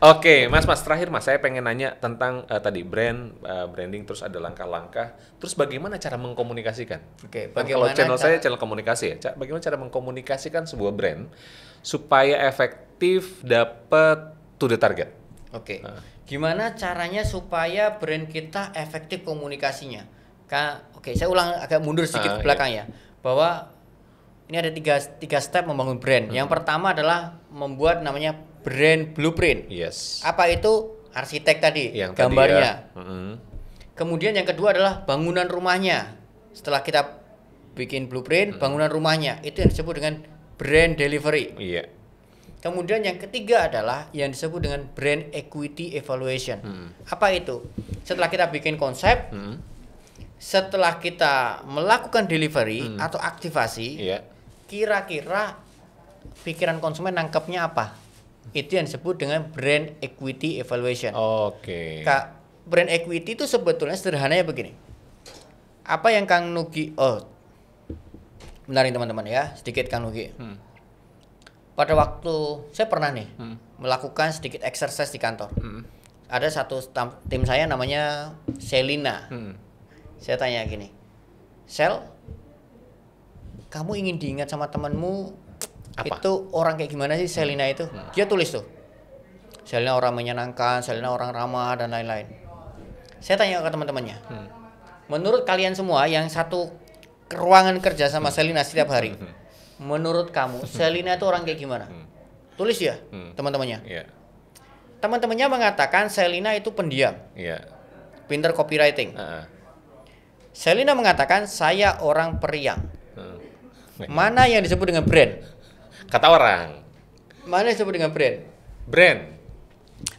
Oke, Mas, terakhir Mas, saya pengen nanya tentang tadi branding, terus ada langkah-langkah, terus bagaimana cara mengkomunikasikan? Oke, Kan kalau channel saya channel komunikasi ya, bagaimana cara mengkomunikasikan sebuah brand supaya efektif dapat to the target? Oke. Gimana caranya supaya brand kita efektif komunikasinya? Oke, saya ulang agak mundur sedikit ke belakang ya. Bahwa ini ada tiga step membangun brand. Yang pertama adalah membuat namanya brand blueprint. Yes. Apa itu? Arsitek tadi, Yang gambarnya. Tadi ya. Kemudian yang kedua adalah bangunan rumahnya. Setelah kita bikin blueprint, bangunan rumahnya itu yang disebut dengan brand delivery. Iya. Kemudian yang ketiga adalah yang disebut dengan brand equity evaluation. Apa itu? Setelah kita bikin konsep, setelah kita melakukan delivery atau aktivasi, Iya. kira-kira pikiran konsumen nangkepnya apa? Itu yang disebut dengan brand equity evaluation. Oke. Brand equity itu sebetulnya sederhananya begini. Apa yang Kang Nugi, bentar nih teman-teman ya, sedikit Kang Nugi. Pada waktu saya pernah nih melakukan sedikit exercise di kantor. Ada satu tim saya namanya Selina. Saya tanya gini, Sel, kamu ingin diingat sama temanmu Apa? itu orang kayak gimana sih Selina itu? Dia tulis tuh, Selina orang menyenangkan, Selina orang ramah dan lain-lain. Saya tanya ke teman-temannya, menurut kalian semua yang satu ruangan kerja sama Selina setiap hari, menurut kamu Selina itu orang kayak gimana? Tulis ya teman-temannya. Iya. Teman-temannya mengatakan Selina itu pendiam, Iya. pinter copywriting. Selina mengatakan saya orang periang. Mana yang disebut dengan brand? Kata orang. Mana yang disebut dengan brand? Brand.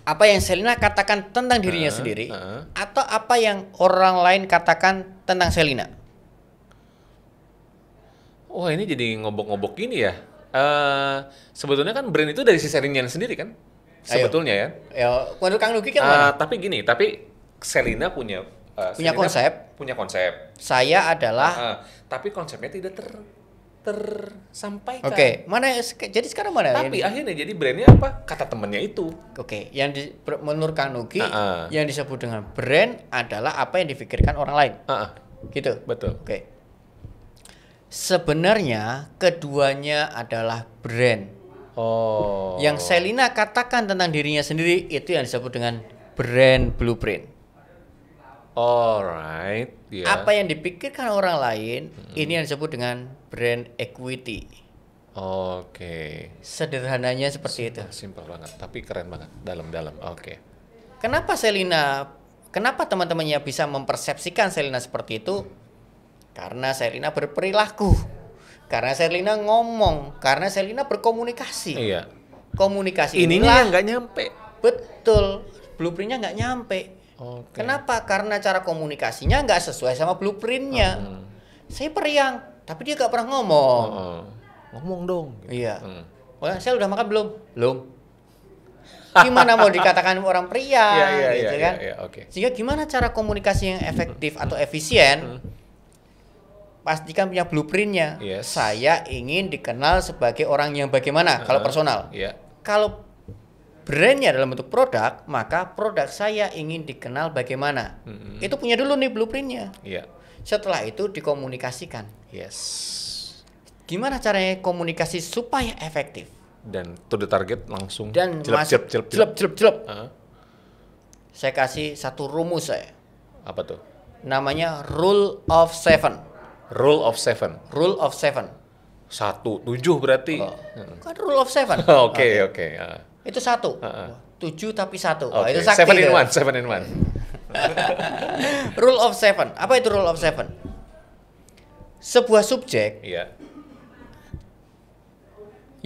Apa yang Selina katakan tentang dirinya sendiri, atau apa yang orang lain katakan tentang Selina? Wah, ini jadi ngobok-ngobok gini ya. Sebetulnya kan brand itu dari si Selina sendiri kan? Sebetulnya ya. Ya, menurut Kang Nugi kan mana? Tapi Selina punya Punya konsep. Saya adalah tapi konsepnya tidak tersampaikan. Oke, jadi sekarang mana? Tapi akhirnya jadi brandnya apa? Kata temennya itu. Oke, menurut Kang Nugi yang disebut dengan brand adalah apa yang dipikirkan orang lain. Gitu. Betul. Oke. Sebenarnya keduanya adalah brand. Oh. Yang Selina katakan tentang dirinya sendiri itu yang disebut dengan brand blueprint. Alright. Yeah. Apa yang dipikirkan orang lain ini yang disebut dengan brand equity. Oke. Sederhananya seperti itu. Simpel banget, tapi keren banget, dalam-dalam. Oke. Kenapa teman-temannya bisa mempersepsikan Selina seperti itu? Karena Selina berperilaku. Karena Selina ngomong, karena Selina berkomunikasi. Iya. Komunikasi Ininya yang nggak nyampe. Betul. Blueprintnya nggak nyampe. Oke. Kenapa? Karena cara komunikasinya nggak sesuai sama blueprintnya. Saya periang, tapi dia nggak pernah ngomong. Ngomong dong. Iya. Oh, saya udah makan belum? Belum. Gimana mau dikatakan orang pria, gitu kan? Oke. Sehingga gimana cara komunikasi yang efektif atau efisien? Pastikan punya blueprintnya. Yes. Saya ingin dikenal sebagai orang yang bagaimana kalau personal. Iya. Kalau brandnya dalam bentuk produk, maka produk saya ingin dikenal bagaimana. Itu punya dulu nih blueprintnya. Iya. Setelah itu dikomunikasikan. Yes. Gimana caranya komunikasi supaya efektif? Dan to the target langsung. Dan jelep. jelep. Saya kasih satu rumus saya. Apa tuh? Namanya Rule of Seven. Rule of 7. Rule of Seven. 1, 7 berarti. Kan Rule of Seven. Oke. Itu 1. 7 tapi 1. Oke. Itu sakti. 7 in itu. 1, 7 in 1. Rule of Seven. Apa itu Rule of Seven? Sebuah subjek Iya.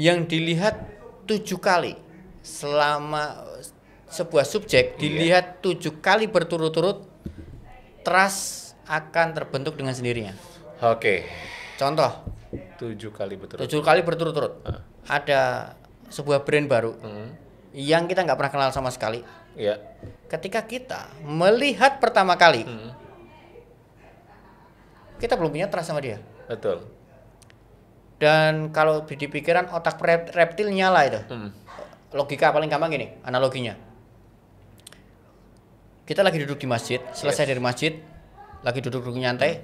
yang dilihat 7 kali selama sebuah subjek dilihat 7 kali berturut-turut, trust akan terbentuk dengan sendirinya. Oke. Contoh, 7 kali betul. 7 kali berturut-turut. Ada sebuah brand baru yang kita nggak pernah kenal sama sekali. Iya. Ketika kita melihat pertama kali, kita belum punya trust sama dia. Betul. Dan kalau di pikiran otak reptil nyala itu. Logika paling gampang gini, analoginya. Kita lagi duduk di masjid, selesai dari masjid, lagi duduk-duduk nyantai.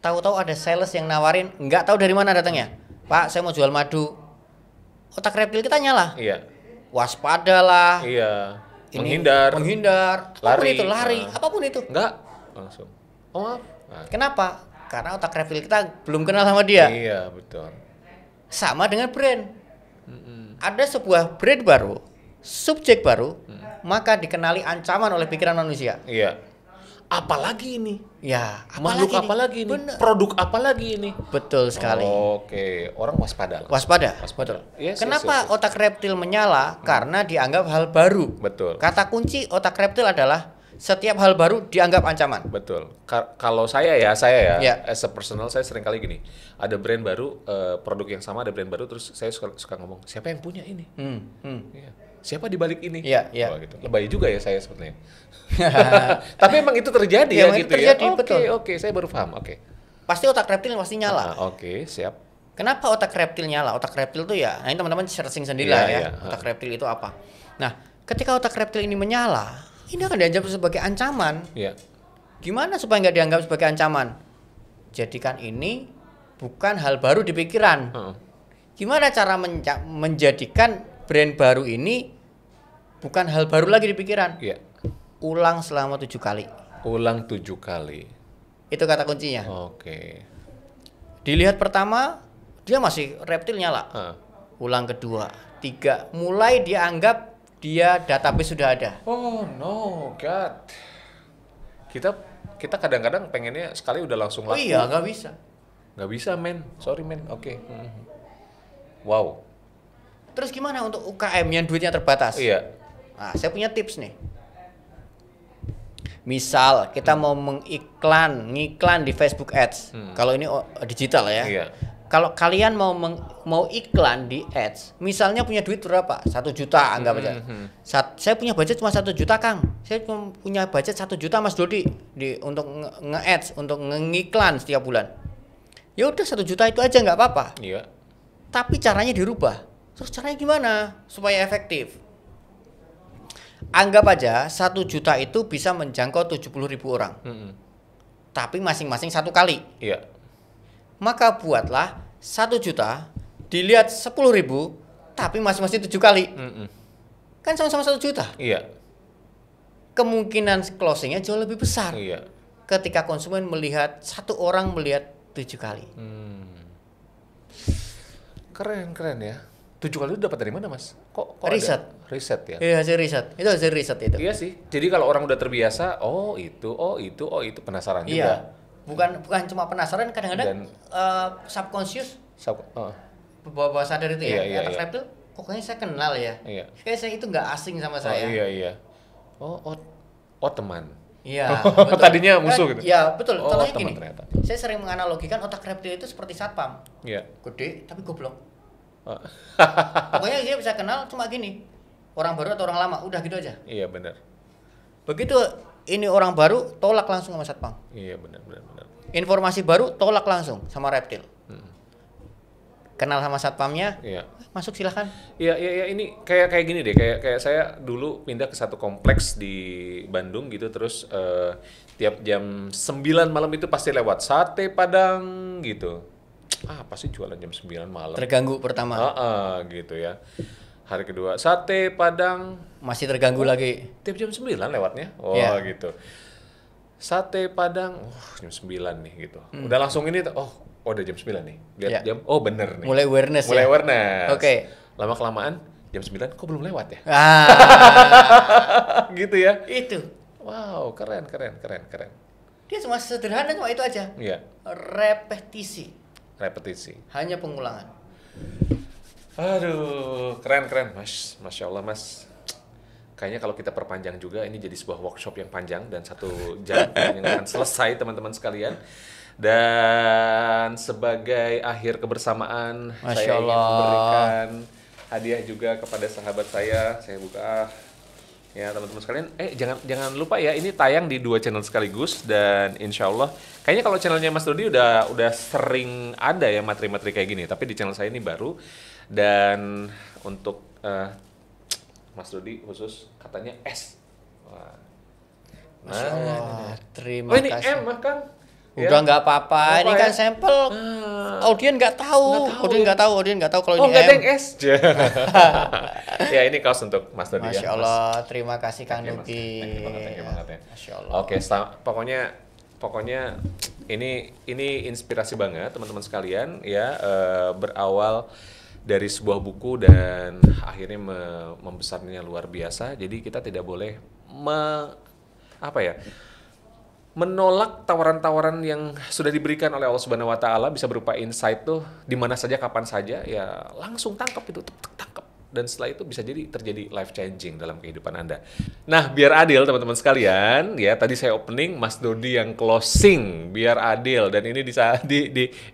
Tahu-tahu ada sales yang nawarin, nggak tahu dari mana datangnya. Pak, saya mau jual madu. Otak reptil kita nyala. Iya. Waspadalah. Iya. Ini, Menghindar. Apapun Lari. itu, lari. Apapun itu. Enggak. Langsung. Oh, maaf. Nah, Kenapa? Karena otak reptil kita belum kenal sama dia. Iya, betul. Sama dengan brand. Ada sebuah brand baru, subjek baru, maka dikenali ancaman oleh pikiran manusia. Iya. Apalagi ini? Ya, Makhluk apa lagi ini? Bener. Produk apa lagi ini? Betul sekali. Oke, orang waspada. Waspada. Waspada. Yes, Kenapa yes. otak reptil menyala? Karena dianggap hal baru. Betul. Kata kunci otak reptil adalah setiap hal baru dianggap ancaman. Betul. Kalau saya ya, Ya. as a personal, saya sering kali gini. Ada brand baru, produk yang sama, ada brand baru, terus saya suka ngomong, siapa yang punya ini? Iya. Siapa di balik ini? Iya, iya. Oh, gitu. Lebay juga ya saya sebenarnya. Tapi emang itu terjadi Ya, ya emang itu gitu terjadi, ya. betul. Oke, saya baru paham. Oke. Pasti otak reptil pasti nyala. Oke, siap. Kenapa otak reptil nyala? Otak reptil itu ya, nah ini teman-teman searching sendiri Iya, lah ya. iya. Otak reptil itu apa? Nah, ketika otak reptil ini menyala, ini akan dianggap sebagai ancaman. Iya. Gimana supaya nggak dianggap sebagai ancaman? Jadikan ini bukan hal baru di pikiran. Gimana cara menjadikan brand baru ini bukan hal baru lagi di pikiran? Iya. Ulang selama 7 kali. Ulang 7 kali. Itu kata kuncinya. Oke. Dilihat pertama, dia masih reptil nyala. Ulang kedua, 3, mulai dianggap dia database sudah ada. Oh no, God. Kita kadang-kadang pengennya sekali udah langsung Oh laku. iya, nggak bisa. Nggak bisa, men. Sorry, men. Oke. Wow. Terus gimana untuk UKM yang duitnya terbatas? Iya. Nah, saya punya tips nih. Misal kita mau ngiklan di Facebook Ads. Kalau ini digital ya. Iya. Kalau kalian mau iklan di Ads, misalnya punya duit berapa? 1 juta anggap aja. Saya punya budget cuma 1 juta, Kang. Saya cuma punya budget 1 juta, Mas Dodi, untuk nge-ads, untuk ngiklan setiap bulan. Ya udah 1 juta itu aja nggak apa-apa. Iya. Tapi caranya dirubah. Terus caranya gimana supaya efektif? Anggap aja 1 juta itu bisa menjangkau 70.000 orang. Tapi masing-masing 1 kali. Iya. Maka buatlah 1 juta dilihat 10.000 tapi masing-masing 7 kali. Kan sama-sama 1 juta. Iya. Kemungkinan closingnya jauh lebih besar. Iya. Ketika konsumen melihat 1 orang melihat 7 kali. Keren ya. 7 kali itu dapat dari mana, Mas? Kok Riset. Ada? Riset ya? Iya, hasil riset. Itu hasil riset itu. Iya sih. Jadi kalau orang udah terbiasa, oh itu penasaran juga. Iya. Bukan cuma penasaran, kadang-kadang subconscious bawah sadar itu ya. Iya, Otak reptil, kok kayaknya saya kenal ya. Iya. Kayak saya itu nggak asing sama saya. Iya. Oh teman. Iya. Betul. Tadinya musuh gitu. Iya, betul. Oh, Contohnya teman gini. ternyata. Saya sering menganalogikan otak reptil itu seperti satpam. Iya. Gede tapi goblok. Pokoknya dia bisa kenal cuma gini. orang baru atau orang lama, udah gitu aja. Iya benar. Begitu ini orang baru, tolak langsung sama satpam. Iya benar. Informasi baru, tolak langsung sama Reptil. Kenal sama satpamnya, Iya. masuk silahkan. Iya ini kayak gini deh, kayak saya dulu pindah ke satu kompleks di Bandung gitu, terus tiap jam 9 malam itu pasti lewat sate Padang gitu. Apa sih jualan jam 9 malam? Terganggu pertama, Gitu ya. Hari kedua sate Padang masih terganggu lagi. tiap jam 9 lewatnya. Iya. Gitu. Sate Padang, jam 9 nih gitu. Udah langsung ini, udah jam 9 nih. Lihat Iya. jam, bener nih. Mulai awareness Mulai ya. awareness. Oke. Lama-kelamaan jam 9 kok belum lewat ya? Ah, Gitu ya. itu. Wow, keren. Dia cuma sederhana, cuma itu aja. Iya, Repetisi, repetisi. hanya pengulangan. Aduh, keren. Masya Allah, Mas. Kayaknya kalau kita perpanjang juga, ini jadi sebuah workshop yang panjang dan 1 jam yang akan selesai, teman-teman sekalian. Dan sebagai akhir kebersamaan, Masya saya ingin Allah. memberikan hadiah juga kepada sahabat saya. Saya buka, ya teman-teman sekalian. Jangan lupa ya, ini tayang di 2 channel sekaligus, dan insya Allah, kayaknya kalau channelnya Mas Dodi udah sering ada ya materi-materi kayak gini. Tapi di channel saya ini baru, dan untuk Mas Dodi khusus katanya S. Wah. Masya Allah, terima Oh ini kasih. M Kang. Udah nggak apa-apa, ini kan ya? sampel. Audien nggak tahu, audien nggak tahu kalau ini nggak ada M. yang S. Ya ini kaos untuk Mas Dodi Masya ya. Allah, terima kasih Kang Thank you, Mas. Nugi. Thank you banget ya. Masya Allah. Oke, pokoknya ini inspirasi banget teman-teman sekalian ya, berawal dari sebuah buku dan akhirnya membesarnya luar biasa. Jadi kita tidak boleh menolak tawaran-tawaran yang sudah diberikan oleh Allah Subhanahu wa taala, bisa berupa insight tuh di mana saja kapan saja, ya langsung tangkap itu, tangkap. Dan setelah itu bisa jadi terjadi life changing dalam kehidupan Anda. Nah, biar adil teman-teman sekalian, ya tadi saya opening, Mas Dodi yang closing, biar adil, dan ini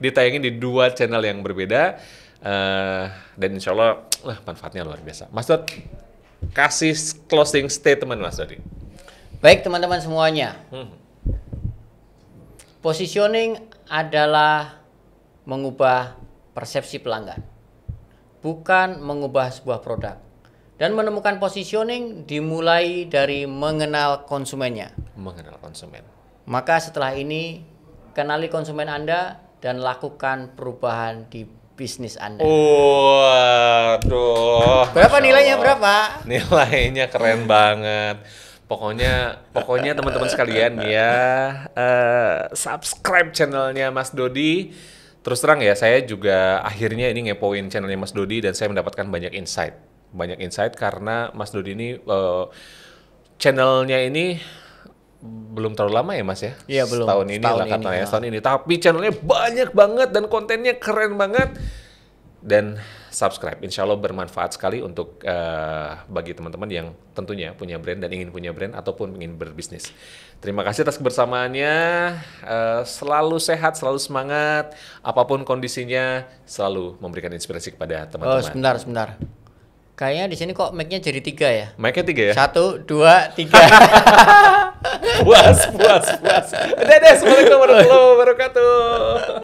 ditayangin di 2 channel yang berbeda. Dan insya Allah manfaatnya luar biasa. Mas Dod, kasih closing statement Mas Dodi. Baik teman-teman semuanya, positioning adalah mengubah persepsi pelanggan, bukan mengubah sebuah produk. Dan menemukan positioning dimulai dari mengenal konsumennya. Mengenal konsumen. Maka setelah ini, kenali konsumen Anda dan lakukan perubahan di bisnis Anda. Waduh. Berapa Masya nilainya, Allah. berapa? Nilainya keren banget. Pokoknya teman-teman sekalian ya, subscribe channelnya Mas Dodi. Terus terang ya, saya juga akhirnya ini ngepoin channelnya Mas Dodi dan saya mendapatkan banyak insight karena Mas Dodi ini channelnya ini belum terlalu lama ya Mas ya? Iya, belum. Setahun ini lah katanya, setahun ini. Tapi channelnya banyak banget dan kontennya keren banget. Dan subscribe, insya Allah bermanfaat sekali untuk bagi teman-teman yang tentunya punya brand dan ingin punya brand ataupun ingin berbisnis. Terima kasih atas kebersamaannya, selalu sehat, selalu semangat, apapun kondisinya, selalu memberikan inspirasi kepada Oh, teman-teman. sebentar. Kayaknya di sini kok mic-nya jadi 3 ya? Mic-nya 3 ya? 1, 2, 3. Puas. Assalamualaikum warahmatullahi wabarakatuh.